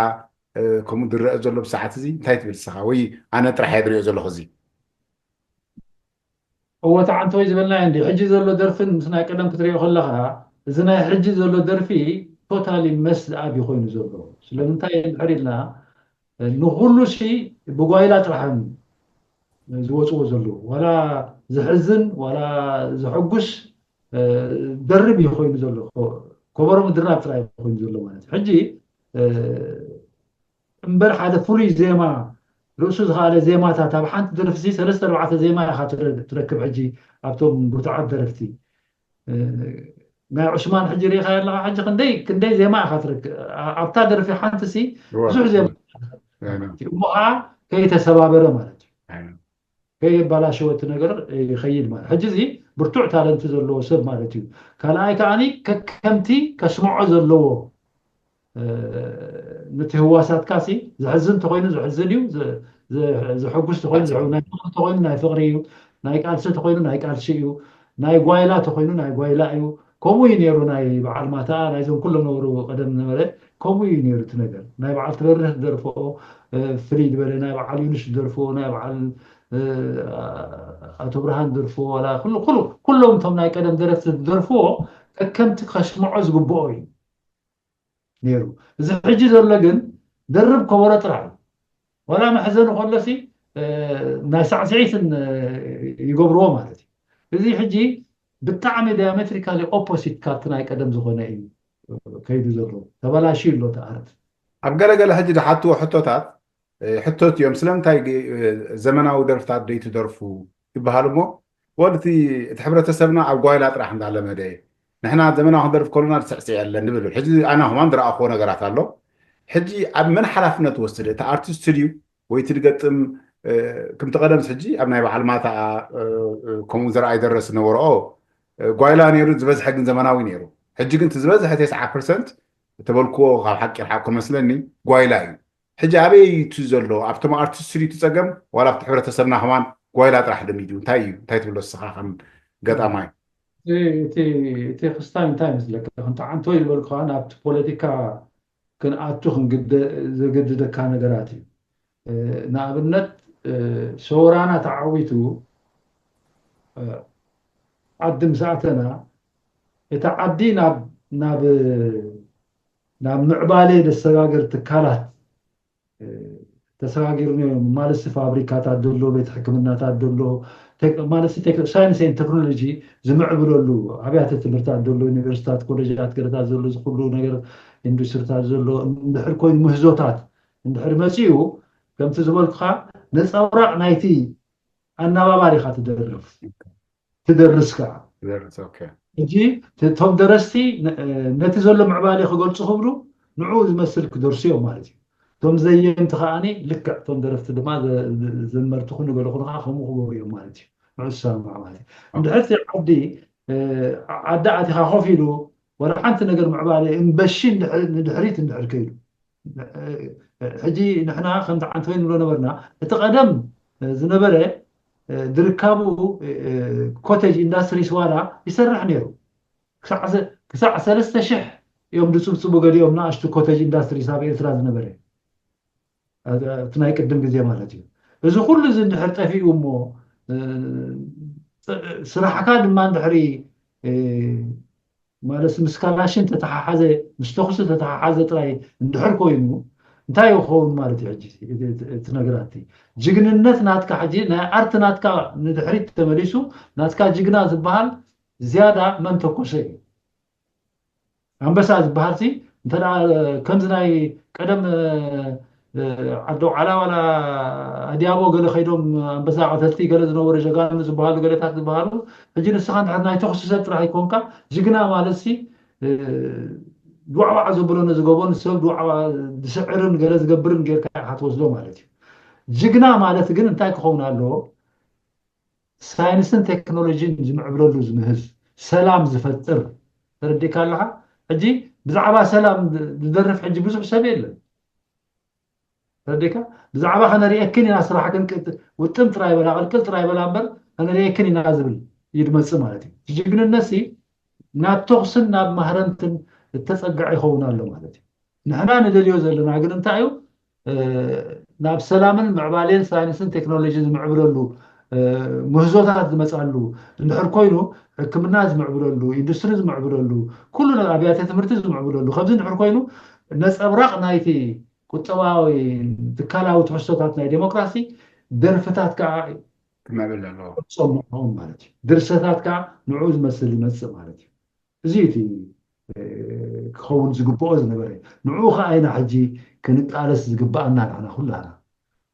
ከምኡ ዝረአ ዘሎ ብሰዓት እዚ እንታይ ትብል ስኻ ወይ ኣነ ጥራሕ እየ ዝሪኦ ዘለኹ እዚ هو تعانتو يزبلنا عندي حجي زلو درفن مسنا قدم كتريو خلخا زنا حجي زلو درفي توتالي مس ابي خوين زلو سلمنتاي الحريلنا انه كل شيء بغايلا طرحن زوصو زلو ولا زحزن ولا زحقش درب يخوين زلو كبر مدرنا طرح يخوين زلو معناته حجي امبارح هذا فولي زيما رؤسوس هذا زيماتها تابع حنت درفسي 3-4 زيما تركب حجي ابتم بتعب درفتي ما عثمان حجري خير لا حج كندي زيما خاطرك ابتا درفي حنتسي زوج زيما وها كي تسبابره مالت كي بلا شوت نجر يخيل مال حجزي برتوع تالنت زلو سب مالتي كلاي كاني ككمتي كسمعو زلو نتي هواسات كاسي زحزن تخوين زحزنيو زحقس تخوين زعونا تخوين ناي فقريو ناي قالس تخوين ناي قالشيو ناي غوايلا تخوين ناي غوايلايو كومو ينيرو ناي بعل ماتا ناي زون كل نورو قدم نمره كومو ينيرو تنجر ناي بعل تبرر درفو فريد بره ناي بعل يونس درفو ناي بعل اتو برهان درفو ولا كلهم تم ناي قدم درفو كمت خشمعو زغبوي نيرو إذا حجي زلو جن درب كبرة طلع ولا محزن خلصي ناس عسعيس يقبروا مالتي إذا حجي ብጣዕሚ ዲያሜትሪካሊ ኦፖዚት ካብቲ ናይ ቀደም ዝኾነ እዩ ከይዱ ዘሎ ተበላሽዩ ኣሎ ተኣርት ኣብ ገለገለ ሕጂ ዝሓትዎ ሕቶታት ሕቶት እዮም ስለምንታይ ዘመናዊ ደርፍታት ደይትደርፉ ይበሃሉ እሞ ወልቲ እቲ ሕብረተሰብና ኣብ ጓይላ ጥራሕ እንዳለመደ ንሕና ዘመናዊ ክንደርፍ ከሉና ዝስዕስዕ የለን ንብል ሕጂ ኣነ ኹማን ዝረኣኽዎ ነገራት ኣሎ ሕጂ ኣብ መን ሓላፍነት ወስደ እቲ ኣርቲስት ድዩ ወይ እቲ ዝገጥም ከምቲ ቀደምስ ሕጂ ኣብ ናይ በዓል ማታ ከምኡ ዝረኣይ ደረስ ነበርኦ ጓይላ ነይሩ ዝበዝሐ ግን ዘመናዊ ነይሩ ሕጂ ግን እቲ ዝበዝሐ 90% ተበልክዎ ካብ ሓቂ ርሓቅ መስለኒ ጓይላ እዩ ሕጂ ኣበይ ቱ ዘሎ ኣብቶም ኣርቲስት ድዩ ትፀገም ዋላ ኣብቲ ሕብረተሰብና ኸማን ጓይላ ጥራሕ ልሚድ እዩ እንታይ እዩ እንታይ ትብሎ ስኻ ከም ገጣማይ እቲ ክስታይ እንታይ ምስለካ ክንተዓንቶ ይበልካ ናብቲ ፖለቲካ ክንኣቱ ዘገድደካ ነገራት እዩ ንኣብነት ሶወራና ተዓዊቱ ዓዲ ምስኣተና እቲ ዓዲ ናብ ምዕባለ ዘሰጋገር ትካላት ተሰጋጊሩ ማለት ፋብሪካታት ደሎ ቤት ሕክምናታት ደሎ ማለት ሳይንስን ቴክኖሎጂ ዝምዕብለሉ ኣብያተ ትምህርታት ደሎ ዩኒቨርሲታት ኮሌጃት ገለታት ዘሎ ዝኩሉ ነገር ኢንዱስትሪታት ዘሎ እንድሕር ኮይኑ ምህዞታት እንድሕር መፂኡ ከምቲ ዝበልኩኻ ነፀብራቕ ናይቲ ኣነባባሪ ኢኻ ትደርስ ከዓ ሕጂ እቶም ደረስቲ ነቲ ዘሎ ምዕባለ ክገልፁ ክብሉ ንዑ ዝመስል ክደርሱ እዮም ማለት እዩ እቶም ዘየንቲ ከዓኒ ልክዕ እቶም ደረፍቲ ድማ ዘመርቱ ክንበሉ ኩልካ ከምኡ ክገብሩ እዮም ማለት እዩ ንዑ ዝሰምዕ ማለት እዩ እንድሕርቲ ዓዲ ኣቲኻ ኮፍ ኢሉ ወላ ሓንቲ ነገር ምዕባለ እምበሺ ንድሕሪት እንድሕር ከይዱ ሕጂ ንሕና ከምቲ ዓንቲ ወይ ንብሎ ነበርና እቲ ቀደም ዝነበረ ዝርከቡ ኮቴጅ ኢንዳስትሪስ ዋላ ይሰርሕ ነይሩ ክሳዕ 3,000 እዮም ዝፅብፅቡ ገሊኦም ንኣሽቱ ኮቴጅ ኢንዳስትሪስ ኣብ ኤርትራ ዝነበረ እቲ ናይ ቅድም ግዜ ማለት እዩ እዚ ኩሉ እዚ እንድሕር ጠፊኡ እሞ ስራሕካ ድማ እንድሕሪ ማለት ምስ ካላሽን ተተሓሓዘ ምስ ተኩሲ ተተሓሓዘ ጥራይ እንድሕር ኮይኑ እንታይ ይኸውን ማለት እዩ ሕጂ እቲ ነገራት ጅግንነት ናትካ ሕጂ ናይ ኣርት ናትካ ንድሕሪት ተመሊሱ ናትካ ጅግና ዝበሃል ዝያዳ መን ተኮሰ እዩ ኣንበሳ ዝበሃል እንተዳ ከምዚ ናይ ቀደም ዓዶ ዓላ ዋላ ኣዲያቦ ገለ ከይዶም ኣንበሳ ቀተልቲ ገለ ዝነበሩ ጀጋኑ ዝበሃሉ ገለታት ዝበሃሉ ሕጂ ንስኻ እንድሕር ናይ ተኩሲ ሰብ ጥራሕ ይኮንካ ጅግና ማለት ድዋዕዋዕ ዘብሎነ ዝገቦን ሰብ ድዋዕዋ ዝስዕርን ገለ ዝገብርን ጌርካ ኢኻ ትወስዶ ማለት እዩ ጅግና ማለት ግን እንታይ ክኸውን ኣለዎ ሳይንስን ቴክኖሎጂን ዝምዕብለሉ ዝምህዝ ሰላም ዝፈጥር ተረዲእካ ኣለካ ሕጂ ብዛዕባ ሰላም ዝደርፍ ሕጂ ብዙሕ ሰብ የለን ተረዲእካ ብዛዕባ ከነሪአክን ኢና ስራሕ ውጥም ጥራይ በላ ቅልቅል ጥራይ በላ እምበር ከነሪአክን ኢና ዝብል ይድመፅእ ማለት እዩ ጅግንነት ናብ ተኩስን ናብ ማህረንትን እተፀጋዕ ይኸውን ኣሎ ማለት እዩ ንሕና ንደልዮ ዘለና ግን እንታይ እዩ ናብ ሰላምን ምዕባለን ሳይንስን ቴክኖሎጂን ዝምዕብለሉ ምህዞታት ዝመፃሉ እንድሕር ኮይኑ ሕክምና ዝምዕብለሉ ኢንዱስትሪ ዝምዕብለሉ ኩሉ ኣብያተ ትምህርቲ ዝምዕብለሉ ከምዚ እንድሕር ኮይኑ ነፀብራቕ ናይቲ ቁጠባዊ ትካላዊ ትሕዝቶታት ናይ ዴሞክራሲ ደርፍታት ከዓ ክመብል ኣለዎ ፀምዖም ማለት እዩ ድርሰታት ከዓ ንዑ ዝመስል ይመፅእ ማለት እዩ እዚ እቲ ክኸውን ዝግብኦ ዝነበረ ንዑ ከዓ ኢና ሕጂ ክንቃለስ ዝግባአና ንዓና ኩላና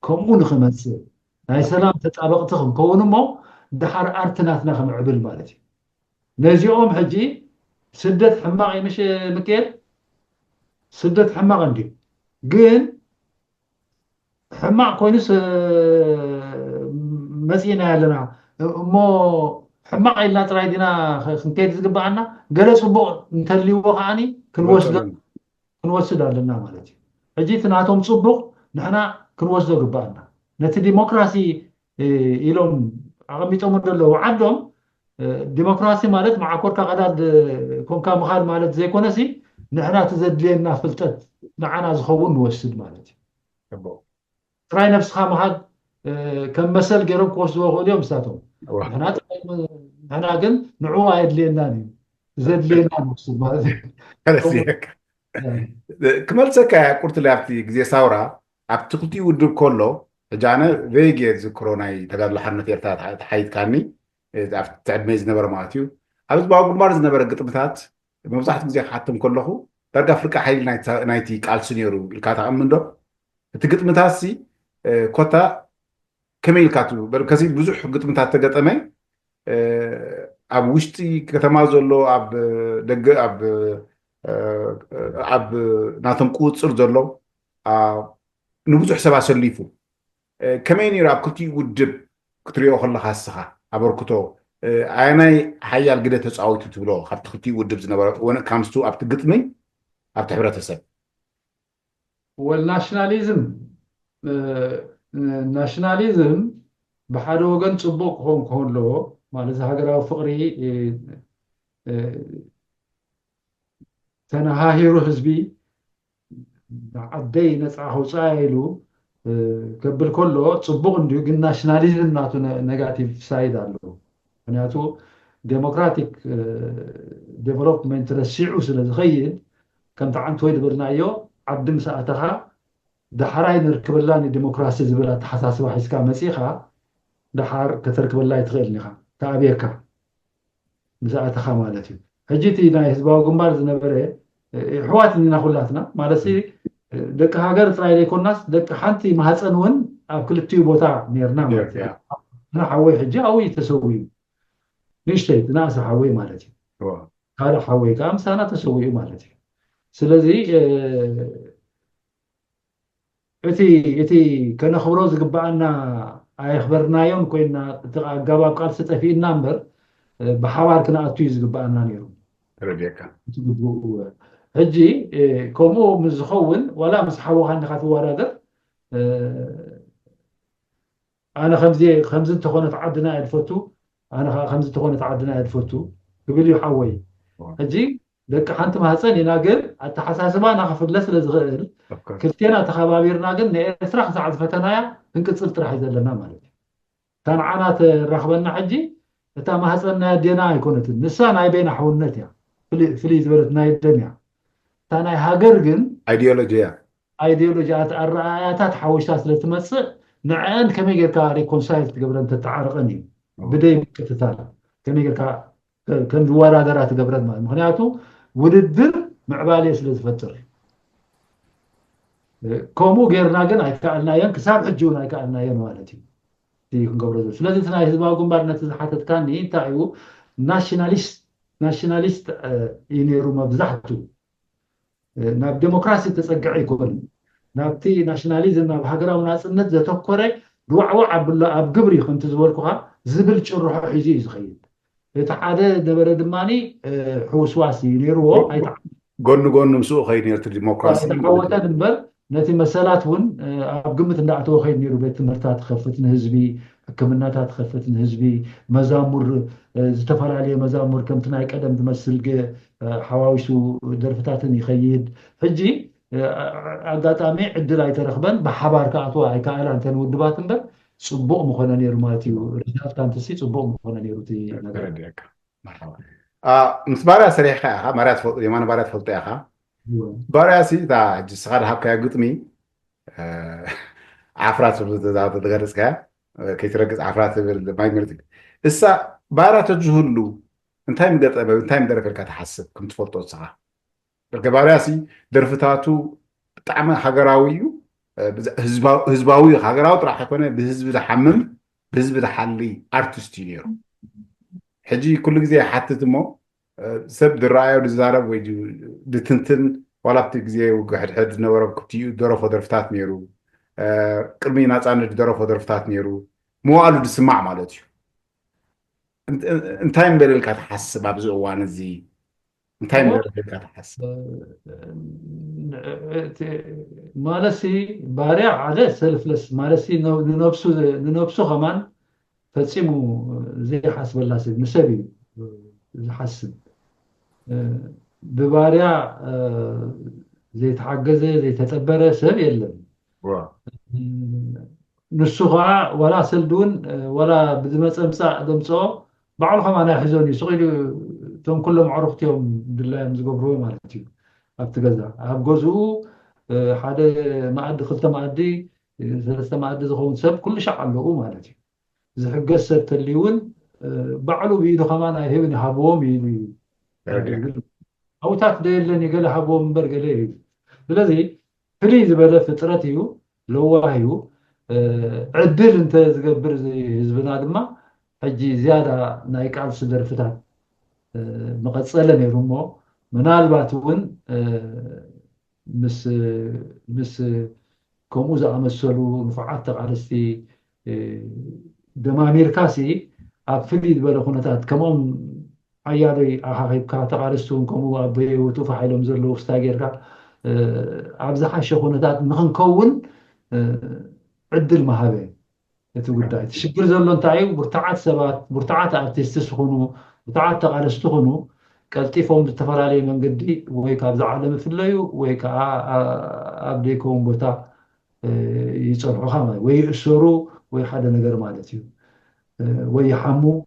ከምኡ ንክመፅእ ናይ ሰላም ተጣበቕቲ ክንከውን እሞ ድሓር ኣርትናትና ከምዕብል ማለት እዩ ነዚኦም ሕጂ ስደት ሕማቕ እዩ ምሽ ምክኤል ስደት ሕማቕ እንድዩ ግን ሕማቕ ኮይኑስ መፂና ያለና እሞ ሕማቕ ኢልና ጥራይ ዲና ክንከይድ ዝግባአና ገለ ፅቡቕ እንተልይዎ ከዓኒ ክንወስድ ኣለና ማለት እዩ ሕጂ እቲ ናቶም ፅቡቕ ንሕና ክንወስዶ ግባአና ነቲ ዲሞክራሲ ኢሎም ኣቐሚጦም ኣለዉ ዓዶም ዲሞክራሲ ማለት ማዓኮርካ ቀዳድ ኮንካ ምኻድ ማለት ዘይኮነሲ ንሕና እቲ ዘድልየና ፍልጠት ንዓና ዝኸውን ንወስድ ማለት እዩ ጥራይ ነብስኻ ምኻድ ከም መሰል ገይሮም ክወስድዎ ክእሉ እዮም ንሳቶም ንሕና ግን ንዕኡ ኣየድልየናን እዩ ዘድልየና ንወስድ ማለት እዩ ክመልሰካ ቁርትላይ ኣብቲ ግዜ ሳውራ ኣብቲ ክልቲኡ ውድብ ከሎ ሕጂ ኣነ ቬጌ ዝክሮ ናይ ተጋድሎ ሓርነት ኤርትራ ተሓይትካኒ ኣብቲ ዕድመ ዝነበረ ማለት እዩ ኣብዚ ባው ግንባር ዝነበረ ግጥምታት መብዛሕትኡ ግዜ ክሓትም ከለኹ ዳርጋ ፍርቂ ሓይሊ ናይቲ ቃልሲ ነይሩ ኢልካ ተኣምን ዶ እቲ ግጥምታት ኮታ ከመይ ኢልካ ከዚ ብዙሕ ግጥምታት ተገጠመ ኣብ ውሽጢ ከተማ ዘሎ ኣብ ደገ ኣብ ናቶም ቁፅር ዘሎ ንብዙሕ ሰባት ሰሊፉ ከመይ ነይሩ ኣብ ክልቲኡ ውድብ ክትሪኦ ከለካ ንስኻ ኣበርክቶ ኣየናይ ሓያል ግደ ተፃዊቱ ትብሎ ካብቲ ክልቲኡ ውድብ ዝነበረ ካምስቱ ኣብቲ ግጥሚ ኣብቲ ሕብረተሰብ ናሽናሊዝም ብሓደ ወገን ፅቡቅ ክኸውን ከሎ ማለት ሃገራዊ ፍቅሪ ተነሃሂሩ ህዝቢ ዓደይ ነፃ ከውፅኣ ኢሉ ከብል ከሎ ፅቡቅ እንድዩ ግን ናሽናሊዝም ናቱ ኔጋቲቭ ሳይድ ኣለዎ ምክንያቱ ዴሞክራቲክ ዴቨሎፕመንት ረሲዑ ስለ ዝኸይድ ከምቲ ዓንቲ ወይ ድበልናዮ ዓዲ ምስ ኣተኻ ዳሕራይ ንርክበላ ንዲሞክራሲ ዝብል ኣተሓሳስባ ሒዝካ መፂኻ ድሓር ከተርክበላ ይትኽእል ኢኻ ተኣብየካ ምስ ኣተኻ ማለት እዩ ሕጂ እቲ ናይ ህዝባዊ ግንባር ዝነበረ ኣሕዋት ኢና ኩላትና ማለት ደቂ ሃገር ጥራይ ዘይኮናስ ደቂ ሓንቲ ማህፀን እውን ኣብ ክልቲኡ ቦታ ነርና ማለት እዩ ንሓወይ ሕጂ ኣውይ ተሰዊዩ ንእሽተይ ናእሲ ሓወይ ማለት እዩ ካልእ ሓወይ ከዓ ምሳና ተሰዊኡ ማለት እዩ ስለዚ እቲ ከነኽብሮ ዝግባአና ኣይኽበርናዮም ኮይና እቲ ኣገባብ ቃልሲ ጠፊእና እምበር ብሓባር ክነኣቱ እዩ ዝግባአና ነይሩ ረድየካ ሕጂ ከምኡ ምስ ዝኸውን ዋላ ምስ ሓወኻ እንዲኻ ትወዳደር ኣነ ከምዚ እንተኾነት ዓድና እየ ዝፈቱ ኣነ ከምዚ እንተኾነት ዓድና እየ ዝፈቱ ክብል እዩ ሓወይ ሕጂ ደቂ ሓንቲ ማህፀን ኢና ግን ኣተሓሳስባ ናኸፍለ ስለ ዝኽእል ክልቴና ተኸባቢርና ግን ንኤርትራ ክሳዕ ዝፈተናያ ክንቅፅል ጥራሕ እዩ ዘለና ማለት እዩ እታ ንዓና ተራኽበና ሕጂ እታ ማህፀን ናይ ኣዴና ኣይኮነትን ንሳ ናይ ቤና ሓውነት እያ ፍልይ ዝበለት ናይ ደም እያ እታ ናይ ሃገር ግን ኣይዲዮሎጂያት ኣረኣያታት ሓወሽታ ስለ ትመፅእ ንዕአን ከመይ ጌርካ ሪኮንሳይል ትገብረን ተተዓርቐን እዩ ብደይ ምቅትታል ከመይ ጌርካ ከም ዝወዳደራ ትገብረን ማለት ምክንያቱ ውድድር ምዕባልየ ስለ ዝፈጥር ከምኡ ጌርና ግን ኣይከኣልናየን ክሳብ ሕጂ እውን ኣይከኣልናየን ማለት እዩ ክንገብሮ ዘሎ ስለዚ እቲ ናይ ህዝባዊ ግንባር ነቲ ዝሓተትካኒ እንታይ እዩ ናሽናሊስት እዩ ነይሩ መብዛሕትኡ ናብ ዴሞክራሲ ተፀግዐ ይኮን ናብቲ ናሽናሊዝም ናብ ሃገራዊ ናፅነት ዘተኮረ ድዋዕዋዕ ኣብ ግብሪ ከምቲ ዝበልኩኻ ዝብል ጭርሖ ሒዙ እዩ ዝኸይድ እቲ ሓደ ነበረ ድማኒ ሕውስዋስ እዩ ነይርዎ ጎኑ ጎኑ ምስኡ ኸይድ ነርቲ ዲሞክራሲ ኣይተዓወተን እምበር ነቲ መሰላት እውን ኣብ ግምት እንዳኣተወ ኸይድ ነይሩ ቤት ትምህርትታት ትኸፍት ንህዝቢ ሕክምናታት ትኸፍት ንህዝቢ መዛሙር ዝተፈላለየ መዛሙር ከምቲ ናይ ቀደም ዝመስል ሓዋዊሱ ደርፍታትን ይኸይድ ሕጂ ኣጋጣሚ ዕድል ኣይተረኽበን ብሓባር ከኣትዋ ኣይከኣላ እንተን ውድባት እምበር ፅቡቅ ምኾነ ነይሩ ማለት እዩ ርዳት ካንትሲ ፅቡቅ ምኾነ ነይሩ እቲ ነገር ምስ ባርያ ሰሪሕካ ኢኻ የማነ ባርያ ትፈልጦ ኢኻ ባርያ እታ ሕጂ ስኻ ድሃብካያ ግጥሚ ዓፍራት ተገለፅካያ ከይትረግፅ ዓፍራት ትብል ማይ ምርጥ እሳ ባርያ ተዝህሉ እንታይ ምገጠመ እንታይ ምደረፈልካ ተሓስብ ከም ትፈልጦ ንስኻ ባርያ ደርፍታቱ ብጣዕሚ ሃገራዊ እዩ ህዝባዊ ሃገራዊ ጥራሕ ኣይኮነ ብህዝቢ ዝሓምም ብህዝቢ ዝሓሊ ኣርቲስት እዩ ነይሩ ሕጂ ኩሉ ግዜ ሓትት እሞ ሰብ ዝረኣዮ ዝዛረብ ወይ ድትንትን ዋላ ኣብቲ ግዜ ሕድሕድ ዝነበረ ክልቲኡ ደረፎ ደርፍታት ነይሩ ቅድሚ ናፃነት ዝደረፎ ደርፍታት ነይሩ መዋእሉ ዝስማዕ ማለት እዩ እንታይ ምበልልካ ትሓስብ ኣብዚ እዋን እዚ እንታይ ምበልልካ ትሓስብ ማለሲ ባርያ ሓደ ሰልፍለስ ማለሲ ንነብሱ ኸማን ፈፂሙ ዘይሓስበላ ሰብ ንሰብ እዩ ዝሓስብ ብባርያ ዘይተሓገዘ ዘይተጠበረ ሰብ የለን ንሱ ከዓ ዋላ ሰልዲ እውን ዋላ ብዝመፀ ምፃእ ደምፅኦ ባዕሉ ኸማ ናይ ሒዞን እዩ ስቂሉ እቶም ኩሎም ኣዕሩኽትዮም ድላዮም ዝገብርዎ ማለት እዩ ኣብቲ ገዛ ኣብ ገዝኡ ሓደ ማኣዲ ክልተ ማኣዲ ሰለስተ ማኣዲ ዝኸውን ሰብ ኩሉ ሻዕ ኣለዎ ማለት እዩ ዝሕገዝ ሰብ ተልዩ እውን بعلو بيدو كمان هيبني حبوم يلي ተረዲእካ أو تاك ديلني قال حبوم برجلي الذي فريز بلا فطرة لو هيو عدل انت تقبر زي زبنا دما حجي زيادة نايك على صدر فتات مقصلة نيرمو منالبات ون مس مس كوموزا أمسلو نفعات تقارستي دمامير كاسي أفليد بلا خناتات كمان عياري أحاقيب كاتقارستون كومو أبي وتوفى حيلهم زرلو استاجركا أبزح شخوناتات نخن كون عدل مهابين يتوقع تشكر زلون تاعي برتعات سبات برتعات أرتيستس خونو برتعات تقارست خونو كالتيفهم بالتفر عليه من قدي ويكا أبزع عالم في الليو ويكا أبديكم بتا يصرحوا خامة ويأسروا ويحدا نقر مالتي ويحموا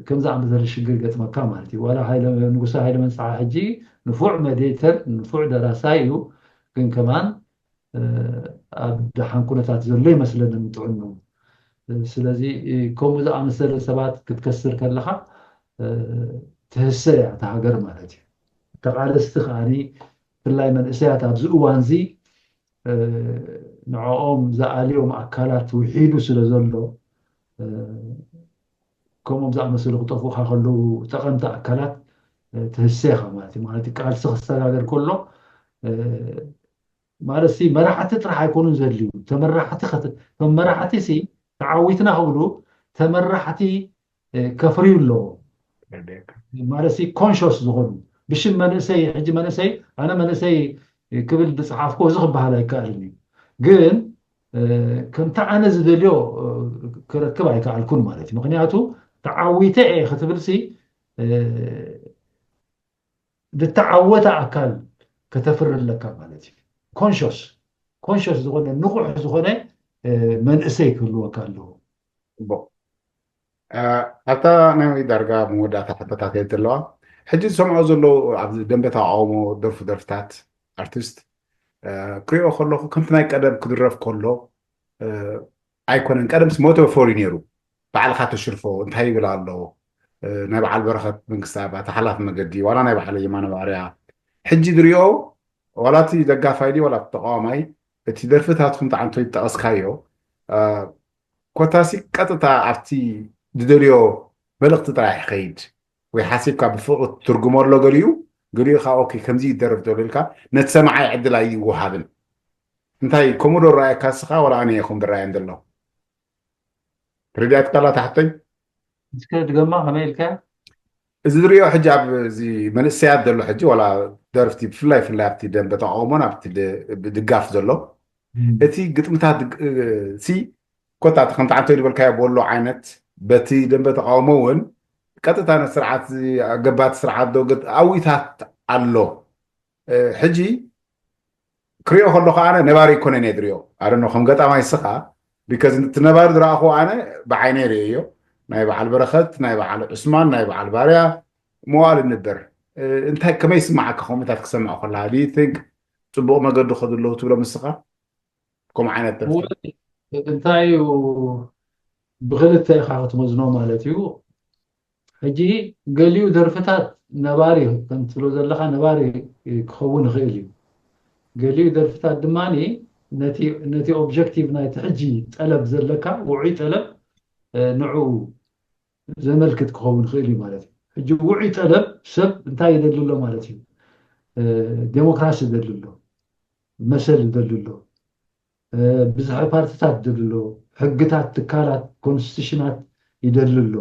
كم زعم مثل الشقر قد مكان مالتي ولا هاي نقصها هاي من ساعة حجي نفوع مديتر نفوع دراسايو كمان أبدا حنكون تاتزلي مثلا نمتعنو سلازي كم زعم مثل السبات كتكسر كلها تهسر تهاجر مالتي تقال استخاني في الله من إسيات أبزو وانزي نعوم زعليهم أكلات وحيدو سلازلو كم زعم مثل قطفوها خلو تقنت أكلات تهسيخة مالتي قال سخستاجر كله مالسي مرحتي راح يكونوا زليو تمرحتي تمرحتي سي تعويتنا هولو تمرحتي كفريو له ተረዲእካ مالسي كونشوس زغلو بش منسي حجي منسي أنا منسي قبل بصحاف كو زغب بها لاي كالني قن كم تعانا زدليو كركب هيك على الكل مالتي مغنياتو تعويتي ايه ختبلسي للتعوت أكل كتفر لك مالتي كونشوس زغنة نقح زغنة من اسيك اللي كان له ቦ ኣታ ናይ ዳርጋ መወዳእታ ሕቶታት የት ኣለዋ ሕጂ ዝሰምዖ ዘለዉ ኣብዚ ደንበ ተቃውሞ ደርፍታት ኣርቲስት ክሪኦ ከለኹ ከምቲ ናይ ቀደም ክድረፍ ከሎ ኣይኮነን ቀደምስ ሞቶፎሪ ነይሩ ባዕልካ ተሽርፎ እንታይ ይብል ኣሎ ናይ በዓል በረኸት መንግስቲ ኣባ ተሓላፊ መገዲ ዋላ ናይ በዓል የማነ ባርያ ሕጂ ድሪኦ ዋላ እቲ ደጋፋይ ዲ ዋላ ተቃዋማይ እቲ ደርፍታትኩም ጣዕንቶ ይጠቐስካዮ ኮታሲ ቀጥታ ኣብቲ ዝደልዮ መልእኽቲ ጥራሕ ይኸይድ ወይ ሓሲብካ ብፍቕሪ ትርጉሞ ኣሎ ገሊኡ ከዓ ኦኬ ከምዚ ይደረፍ ዘሎ ኢልካ ነቲ ሰማዓይ ዕድል ኣይወሃብን እንታይ ከምኡ ዶ ረኣየካ ስኻ ወላ ኣነ ኢኹም ዝረኣየን ዘሎ ትርድያት ቃላ ታሕተኝ مسكت تجمع عمايل كام እዚ ዝሪኦ ሕጂ ኣብዚ መንእሰያት ዘሎ ሕጂ ዋላ ደርፍቲ ብፍላይ ኣብቲ ደንበ ተቃውሞን ኣብቲ ድጋፍ ዘሎ እቲ ግጥምታት ሲ ኮታት ከምቲ ዓንቶ ይድበልካዮ በሎ ዓይነት በቲ ደንበ ተቃውሞ እውን ቀጥታ ስርዓት ገባት ስርዓት ዶ ኣዊታት ኣሎ ሕጂ ክሪኦ ከለኹ ኣነ ነባሪ ይኮነን እየ ዝሪኦ ኣደኖ ከም ገጣማይ ስኻ ቢካዝ እቲ ነባሪ ዝረኣኹ ኣነ ብዓይነይ ርእዮ ናይ በዓል በረኸት ናይ በዓል ዑስማን ናይ በዓል ባርያ መዋል ንበር እንታይ ከመይ ይስማዓካ ከምኡታት ክሰምዖ ከለካ ዲ ቲንክ ፅቡቅ መገዲ ከዘለዉ ትብሎ ምስኻ ከምኡ ዓይነት ደርፊ እንታይ ብክልተ ኢኻ ክትመዝኖ ማለት እዩ ሕጂ ገሊኡ ደርፍታት ነባሪ ከም ትብሎ ዘለካ ነባሪ ክኸውን ይኽእል እዩ ገሊኡ ደርፍታት ድማኒ ነቲ ኦብጀክቲቭ ናይቲ ሕጂ ጠለብ ዘለካ ውዑይ ጠለብ ንዑ ዘመልክት ክኸውን ይኽእል እዩ ማለት እዩ ሕጂ ውዑይ ጠለብ ሰብ እንታይ ይደሊ ኣሎ ማለት እዩ ዴሞክራሲ ይደሊ ኣሎ መሰል ይደሊ ኣሎ ብዙሕ ፓርቲታት ይደሊ ኣሎ ሕግታት ትካላት ኮንስቲቱሽናት ይደሊ ኣሎ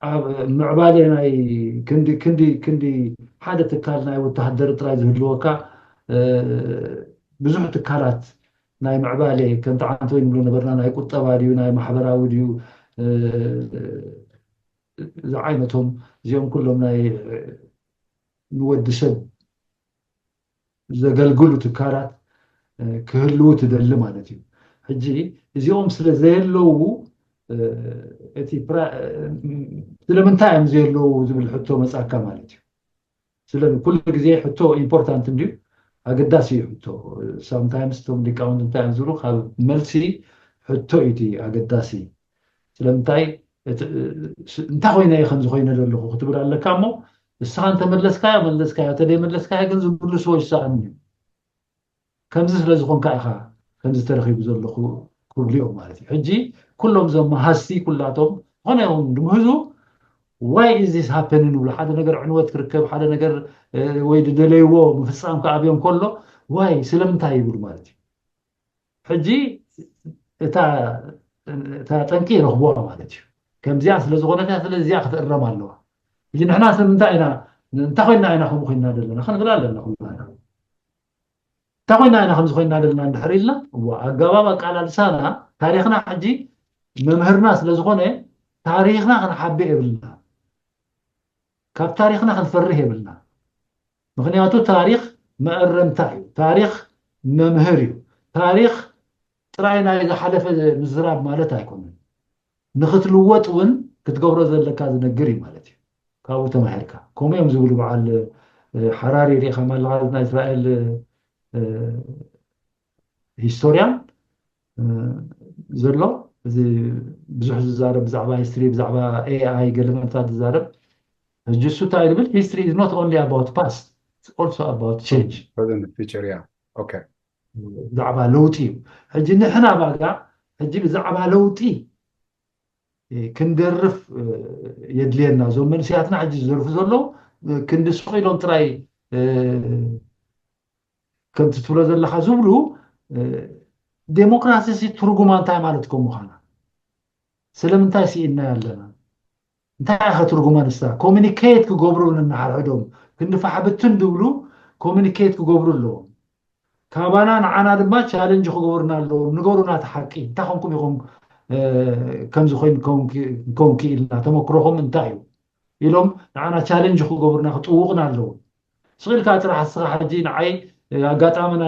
ኣብ ምዕባለ ናይ ክንዲ ሓደ ትካል ናይ ወተሃደር ጥራይ ዝህልወካ ብዙሕ ትካላት ናይ ምዕባለ ከምቲ ዓንቶ ንብሎ ነበርና ናይ ቁጠባ ድዩ ናይ ማሕበራዊ ድዩ ዝዓይነቶም እዚኦም ኩሎም ናይ ንወዲ ሰብ ዘገልግሉ ትካላት ክህልው ትደሊ ማለት እዩ ሕጂ እዚኦም ስለ ዘየለዉ እቲ ስለምንታይ እዮም ዘየለዉ ዝብል ሕቶ መፃካ ማለት እዩ ስለዚ ኩሉ ግዜ ሕቶ ኢምፖርታንት እንድዩ أقداسي حتو sometimes توم ليكاون نتاع زرو خاب ملسي حتو إيدي أقداسي سلمتاي انت خوينا يخنز خوينا للخو كتبر على كامو الساعة ملسكايا تدي ملسكايا كنز كل سوي الساعة كمز لازخون كايخا كمز ترخيب زلخو كل يوم مالتي حجي كلهم زم هاسي كلاتهم هنا يوم دمهزو why is this happening ولا حدا نقر عنوات كركب حدا نقر ويد دليوو مفصام كعبيهم كله why سلمتاي يقول مالتي حجي تا تنكير رخبوها مالتي كم زياس لزغونتها سلزيا ختقرم ኣለዋ እዚ ንሕና ስለምንታይ ኢና እንታይ ኮይና ኢና ከምኡ ኮይና ዘለና ክንግላ ኣለና ኩልና እንታይ ኮይና ኢና ከምዚ ኮይና ዘለና እንድሕር ኢልና ኣገባብ ኣቃላልሳና ታሪክና ሕጂ መምህርና ስለዝኾነ ታሪክና ክንሓቢ የብልና ካብ ታሪክና ክንፈርህ የብልና ምክንያቱ ታሪክ መእረምታ እዩ ታሪክ መምህር እዩ ታሪክ ጥራይ ናይ ዝሓለፈ ምዝራብ ማለት ኣይኮነን ንኽትልወጥ እውን ክትገብሮ ዘለካ ዝነግር እዩ ማለት እዩ ካብኡ ተማሂርካ ከምኡ እዮም ዝብሉ በዓል ሓራሪ ሪኢኻ ማለኻ ናይ እስራኤል ሂስቶርያን ዘሎ እዚ ብዙሕ ዝዛረብ ብዛዕባ ሂስትሪ ብዛዕባ ኤአይ ገለ መምታት ዝዛረብ ሕጂ እሱ እንታይ ዝብል ሂስትሪ is not only about past it's also about change present future yeah okay ብዛዕባ ለውጢ እዩ ሕጂ ንሕና ባጋ ሕጂ ብዛዕባ ለውጢ كندرف يدلينا زمن سياتنا عجز زرف زلو كندسخ إلهم تراي كنت تفرز اللي خزبلو ديمقراطية سي ترجمان تاع مالتكم مخانا سلام انتاي سي إنا يالنا انتاي اخا ترجمان استا كومينيكيت كقبرو لنا على عدوم كندفع حبتن دولو كومينيكيت كقبرو لهم كابانا عنا دما تشالنج كقبرنا لهم نقولنا تحكي تاخنكم يقوم كم زخين كونكي إلنا تمكرهم انتايو إلهم نعنا تشالنج كقبرنا خطوقنا لهم صغير كاتر حسخ حجي نعي قاطع من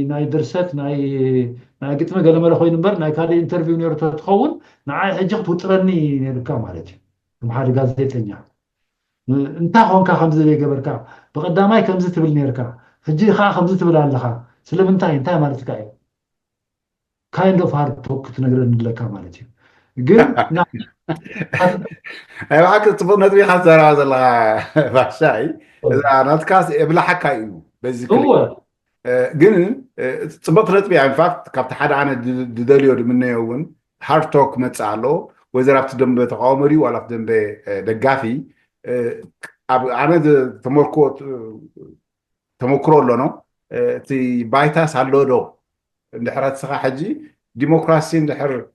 ناي درست ناي قلت ما قال ما لخوي نمبر ناي كاري انترفيو نيرتو تخون ناي حجي توترني نركا مالتي محل غازيتنيا انت هون كا خمس لي قبركا بقداماي كمز تبل نيركا حجي خا خمس تبل علىها سلم انتاي مالتك اي kind of hard talk تنقرن لك مالتي قل نعم ايوا حكي تبغى ندري حزر هذا الله فحشاي اذا نتكاس بلا حكاي بيزيكلي هو قل تبغى نتبع ان فاكت كابت حدا انا ددليو منه يون هارد توك متصالو وزرا بتدم بتقامري ولا بتدم بدغافي انا تمكرو له نو تي بايتاس هالو دو اندحرات سخا حجي ديمقراسي اندحر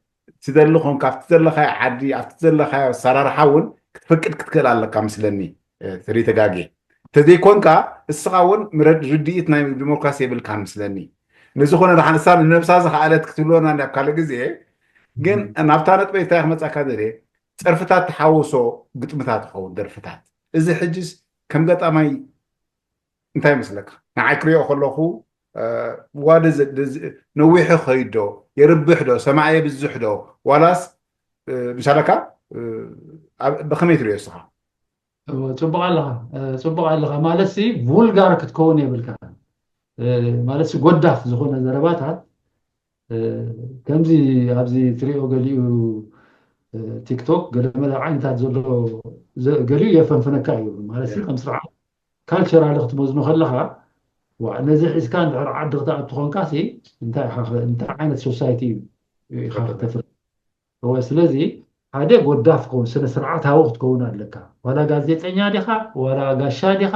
تدلخون كاف تدلخا عدي اف تدلخا سرار حاول كتفكد كتكل على كامسلني تري تغاغي تدي كونكا السخاون مرد رديت ناي ديمقراسي بالكان مسلني نزخونه رح نسال نفسا زخالت كتلونا انا كاله غزي ግን ናብታነት በይታህ መጻካ ደሬ ጽርፍታት ተሐውሶ ግጥምታት ሆው ደርፍታት እዚ ሕጅስ ከም ገጣማይ እንታይ መስለካ ንዓይ ክሪኦ ከለኹ ዋደ ነዊሕ ኸይዶ የርብሕ ዶ ሰማዓየ ብዙሕ ዶ ዋላስ ምሳለካ በኸመይ ትሪኦ ስኻ ጽቡቕ ኣለኻ ማለት ሲ vulgar ክትከውን የብልካ ማለት ሲ ጎዳፍ ዝኾነ ዘረባታት ከምዚ ኣብዚ ትሪኦ ገሊኡ ቲክቶክ ገለመለ ዓይነታት ዘሎ ገሊኡ የፈንፍነካ እዩ ማለት ሲ ከም ስርዓት ካልቸራል ክትመዝኖ ከለኻ ነዚ ሒዝካ እንድሕር ዓዲ ክትኣቱ ኮንካ ሲ እንታይ ዓይነት ሶሳይቲ ኢኻ ክትፍር ስለዚ ሓደ ጎዳፍ ክኸውን ስነ ስርዓታዊ ክትከውን ኣለካ ዋላ ጋዜጠኛ ዲኻ ዋላ ጋሻ ዲኻ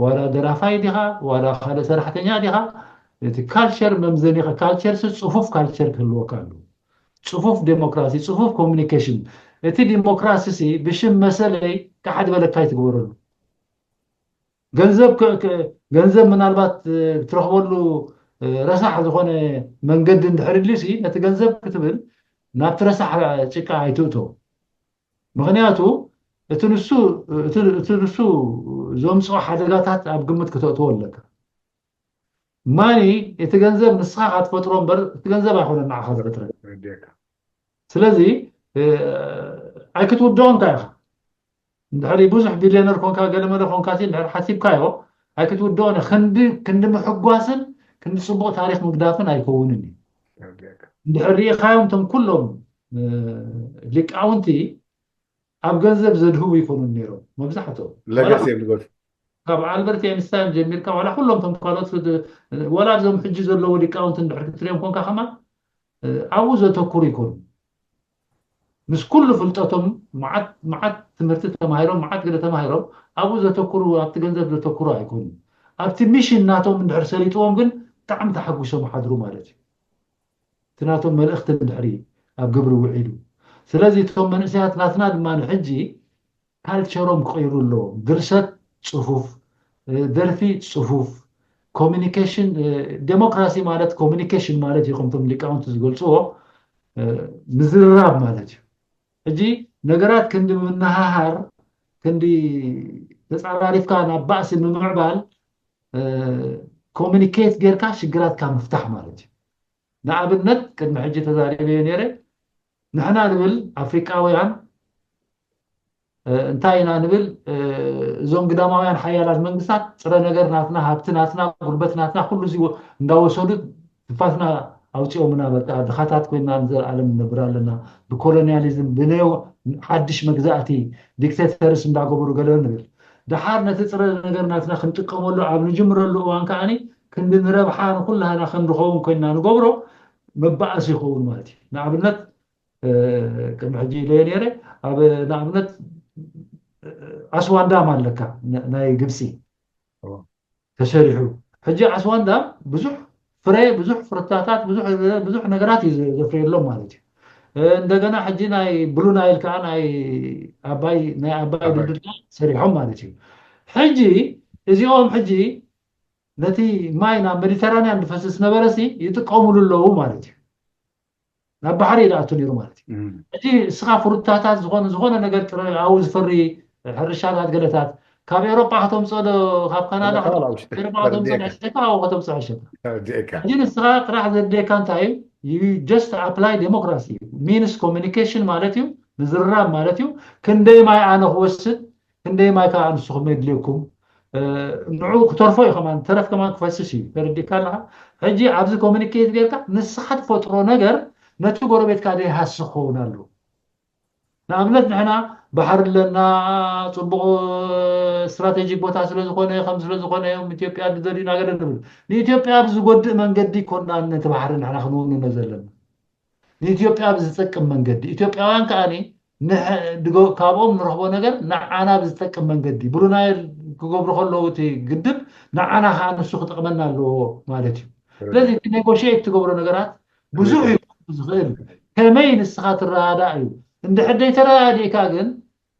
ዋላ ደራፋይ ዲኻ ዋላ ካልእ ሰራሕተኛ ዲኻ እቲ ካልቸር መምዘኒኻ ካልቸር ጽፉፍ ካልቸር ክህልወካ ኣሎ ጽፉፍ ዴሞክራሲ ጽፉፍ ኮሚኒኬሽን እቲ ዲሞክራሲ ሲ ብሽም መሰለይ ካሓድ በለካ ይትግበረሉ ገንዘብ ምናልባት ትረኽበሉ ረሳሕ ዝኾነ መንገዲ እንድሕር ኢልሲ ነቲ ገንዘብ ክትብል ናብቲ ረሳሕ ጭቃ ኣይትእቶ ምክንያቱ እቲ ንሱ ዘምፅኦ ሓደጋታት ኣብ ግምት ክተእትዎ ኣለካ ማኒ እቲ ገንዘብ ንስኻ ክትፈጥሮ እምበር እቲ ገንዘብ ኣይኮነ ንዓኻ ዝዕትረካ ስለዚ ኣይክትውድኦንካ ኢኻ እንድሕር ብዙሕ ቢልዮነር ኮንካ ገለመለ ኮንካ ሲ እንድሕር ሓሲብካዮ هاي كتودو أنا كند محقواسن كند صبغ تاريخ مقدافن هيكونني دحرية خايمتم كلهم لك أونتي أبجذب زدهو يكونوا نيرو مبزحته ولا لجاسي بقول طبعا البرت إنسان جميل كم ولا كلهم تنقلت ولا بزم حجز ولا لك أونت ندحر كتريم كون كخما عاوز تكور يكون مش كل فلتاتهم معت تمرت تماهيرهم معت كده تماهيرهم عاوز تكور أبتجنزب تكور يكون أبتمشي الناتهم من حرسليتهم جن تعم تحقوشهم حضروا مالتي تناتهم ملأخت الدحري أب قبر وعيدو سلازي توم من إسيات ناتنا دما نحجي كالتشروم قيرو له درست صفوف درفي صفوف كوميونيكيشن ديموكراسي مالت كوميونيكيشن مالت يقوم تملك أنت تقول صو مزراب مالت اجي نجرات كندي من نهار كندي تسعى كان أبأس من معبال كوميونيكيت غير كاش جرات كان مفتاح مالت نعبدنت كد محجي تزاري نيري نحنا نبل أفريقياويان انتاينا نبل زوم قداماويان حيالات منقصات صرا نجر ناتنا هابتناتنا قربتناتنا كل زي نداوسود تفاتنا أوتيو منا بقى دخاتات كوينا نزل عالم نبرالنا بكولونياليزم بنيو حدش مجزاتي ديكتاتورس ندا قبرو قالوا نبل دحار نتصرا نجر ناتنا خنطقمولو عب نجمرلو وان كاني كن بنربحان كلها نا خنرخون كنا نقبرو مبأس يخون مالتي نعبنت كم حجي لينيري أب نعبنت أسوان دام لك ناي قبسي تشريحه حجي أسوان دام بزح فري بزح فرتاتات بزح نجارات يزفري لهم مالتي عندنا حجي ناي بلو نايل كان ناي أباي ضد سريحهم مالتي حجي إذا حجي نتي ماينا مديترانيان فسس نبرسي يتقوموا له مالتي ናብ ባሕሪ ይኣቱ ነይሩ ማለት እዩ እቲ እስኻ ፍሩታታት ዝኾነ ነገር ኣብኡ ዝፈሪ ሕርሻታት ገለታት ካብ ኤሮጳ ከተምፅኦ ካብ ካናዳ ኤሮጳ ከተምፅኦ ንዕሽተካ ኣብኡ ከተምፅኦ ዕሸካ ሕጂ ንስኻ ጥራሕ ዘድልየካ እንታይ እዩ ጀስት ኣፕላይ ዴሞክራሲ ሚንስ ኮሚኒኬሽን ማለት እዩ ምዝርራብ ማለት እዩ ክንደይ ማይ ኣነ ክወስድ ክንደይ ማይ ከዓ ንስኹም የድልየኩም ንዑ ክተርፎ እዩ ከማን ተረፍ ከማን ክፈስስ እዩ ተረዲእካ ኣለካ ሕጂ ኣብዚ ኮሚኒኬት ጌርካ ንስኻ ትፈጥሮ ነገር ነቲ ጎረቤት ካደ ይሃስኹን አሉ ንኣብነት ንሕና ባሕር ለና ፅቡቕ ስትራቴጂክ ቦታ ስለዝኾነ ከም ስለዝኾነ ኢትዮጵያ ዝደልዩና ገለ ንብል ንኢትዮጵያ ብዝጎድእ መንገዲ ኮና ነቲ ባሕሪ ንሕና ክንውንነ ዘለና ንኢትዮጵያ ብዝጠቅም መንገዲ ኢትዮጵያውያን ከዓኒ ካብኦም ንረኽቦ ነገር ንዓና ብዝጠቅም መንገዲ ብሩናይል ክገብሩ ከለዉ እቲ ግድብ ንዓና ከዓ ንሱ ክጠቕመና ኣለዎ ማለት እዩ ስለዚ ኔጎሽት ትገብሮ ነገራት ብዙሕ እዩ ዝኽእል ከመይ ንስኻ ትረዳእ እዩ እንድሕር ደይተረዳእካ ግን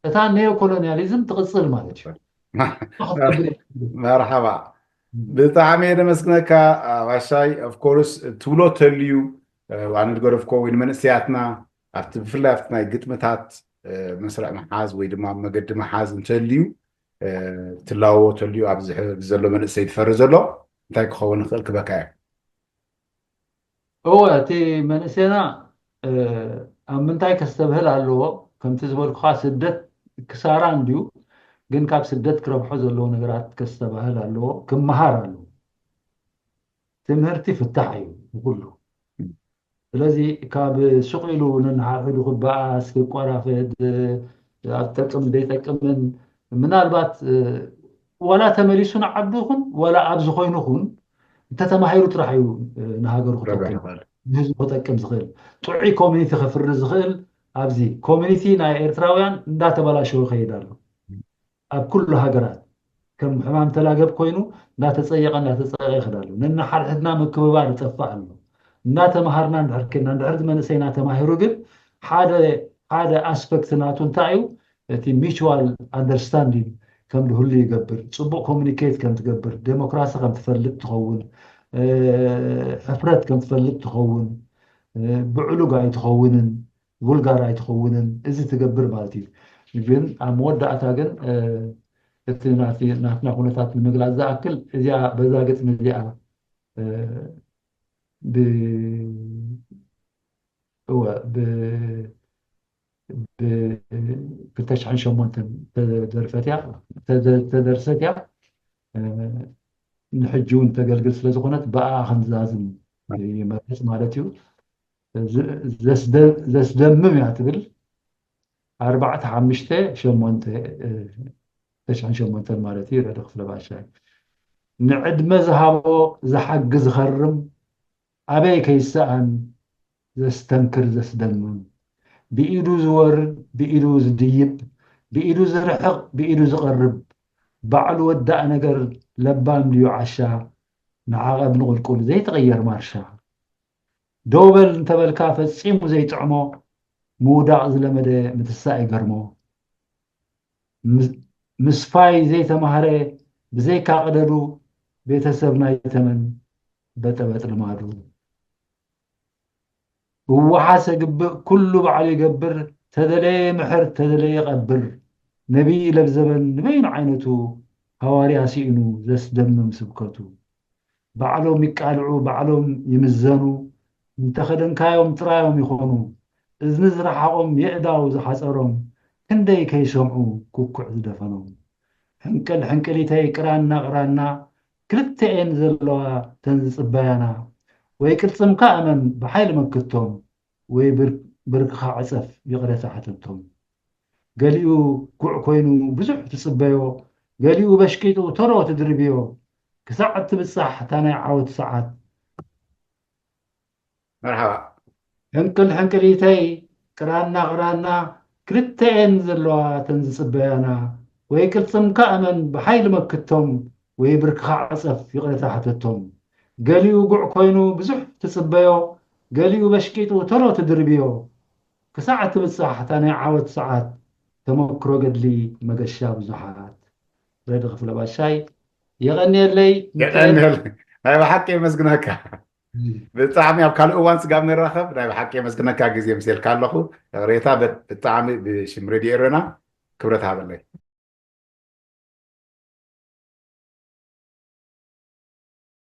እታ ኔዮ ኮሎኒያሊዝም ትቕፅል ማለት እዩ መርሓባ ብጣዕሚ እየ ደመስግነካ ዋሻይ ኦፍኮርስ ትብሎ ተልዩ ዋነ ዝገረፍኮ ወይ ንመንእሰያትና ኣብቲ ብፍላይ ኣብቲ ናይ ግጥምታት መስርዕ መሓዝ ወይ ድማ መገዲ መሓዝ እንተልዩ ትላዎ ተልዩ ኣብዚ ዘሎ መንእሰይ ትፈሪ ዘሎ እንታይ ክኸውን ይኽእል ክበካ እየ هو تي من سنة أمنتاي كستبهل على اللو كم تزبل خاص سدت كساران ديو جن كاب سدت كرب حزر لو نقرات كستبهل على اللو كم مهار على اللو تمهرتي في التحيو كله الذي كاب سقيلو ننحافلو خد باس كقرافد أتكم ديتكم من البات ولا تمليسون عبدوخن ولا أبزخوينوخن انت تماحيرو تراحيو نهاجرو ህዝቢ ክጠቅም ዝኽእል ጥዑይ ኮሚኒቲ ክፍሪ ዝኽእል ኣብዚ ኮሚኒቲ ናይ ኤርትራውያን እንዳተበላሸው ይኸይድ ኣሎ ኣብ ኩሉ ሃገራት ከም ሕማም ተላገብ ኮይኑ እንዳተፀየቐ ይኸይድ ኣሎ ነናሓድሕድና ምክብባር ይጠፋእ ኣሎ እንዳተማሃርና እንድሕር ከይድና እንድሕር መንእሰይና ተማሂሩ ግን ሓደ ኣስፔክት ናቱ እንታይ እዩ እቲ ሚቹዋል ኣንደርስታንዲንግ ከም ድህሉ ይገብር ፅቡቕ ኮሚኒኬት ከም ትገብር ዴሞክራሲ ከም ትፈልጥ ትኸውን حفرات كم تفلت تخون بعلوق عي تخونن فولغار عي تخونن إذا تقبر مالتي جن عم ودع تاجن نحن خونتات المجلس ذا أكل إذا بزاقت مزيعة ب هو ب بتشحن شو ممكن تدرفتها ንሕጂ እውን ተገልግል ስለ ዝኾነት ብኣ ክንዛዝም ይመርፅ ማለት እዩ ዘስደምም እያ ትብል 4-5-8 ማለት እዩ ረደ ክፍለ ባሻይ ንዕድመ ዝሃቦ ዝሓግዝ ዝኸርም ኣበይ ከይሰኣን ዘስተንክር ዘስደምም ብኢዱ ዝወርድ ብኢዱ ዝድይብ ብኢዱ ዝርሕቕ ብኢዱ ዝቐርብ ባዕሉ ወዳእ ነገር ለባም ድዩ ዓሻ ንዓቐብ ንቁልቁል ዘይተቐየር ማርሻ ደውበል እንተበልካ ፈፂሙ ዘይጥዕሞ ምውዳቕ ዝለመደ ምትሳእ ይገርሞ ምስፋይ ዘይተማህረ ብዘይካ ቅደዱ ቤተሰብ ናይ ተመን በጠበጥ ልማዱ ብወሓሰ ግብእ ኩሉ ባዕሉ ይገብር ተደለየ ምሕር ተደለየ ቀብር ነቢይ ለብዘበን ንበይኑ ዓይነቱ ሃዋርያ ሲኢኑ ዘስደምም ስብከቱ ባዕሎም ይቃልዑ ባዕሎም ይምዘኑ እንተኸደንካዮም ጥራዮም ይኾኑ እዝኒ ዝረሓቖም የእዳው ዝሓፀሮም ክንደይ ከይሰምዑ ኩኩዕ ዝደፈኖም ሕንቅል ሕንቅሊተይ ቅራና ቅራና ክልተአን ዘለዋ ተንዝፅበያና ወይ ቅልፅምካ እመን ብሓይሊ መክቶም ወይ ብርክኻ ዕፀፍ ይቕረታ ሓተቶም ገሊኡ ጉዕ ኮይኑ ብዙሕ ትፅበዮ ገሊኡ በሽቂጡ ተሮ ትድርብዮ ክሳዕ ትብፃሕ እታ ናይ ዓወት ሰዓት መርሓባ ሕንቅል ሕንቅሊተይ ቅራና ቅራና ክልተአን ዘለዋ ተንዝፅበያና ወይ ቅልፅምካ እመን ብሓይሊ መክቶም ወይ ብርክኻ ዕፀፍ ይቕረታ ሓተቶም ገሊኡ ጉዕ ኮይኑ ብዙሕ ትፅበዮ ገሊኡ በሽቂጡ ተሮ ትድርብዮ ክሳዕ ትብፃሕ እታ ናይ ዓወት ሰዓት ተመክሮ ገድሊ መገሻ ብዙሓት ረዲ ክፍለ ባሻይ የቐኒየለይ ናይ ብሓቂ የመስግነካ ብጣዕሚ ኣብ ካልእ እዋን ስጋብ ንራኸብ ናይ ብሓቂ የመስግነካ ግዜ ምሴልካ ኣለኹ ሬታ ብጣዕሚ ብሽም ሬድዮ ኤረና ክብረት ሃበለይ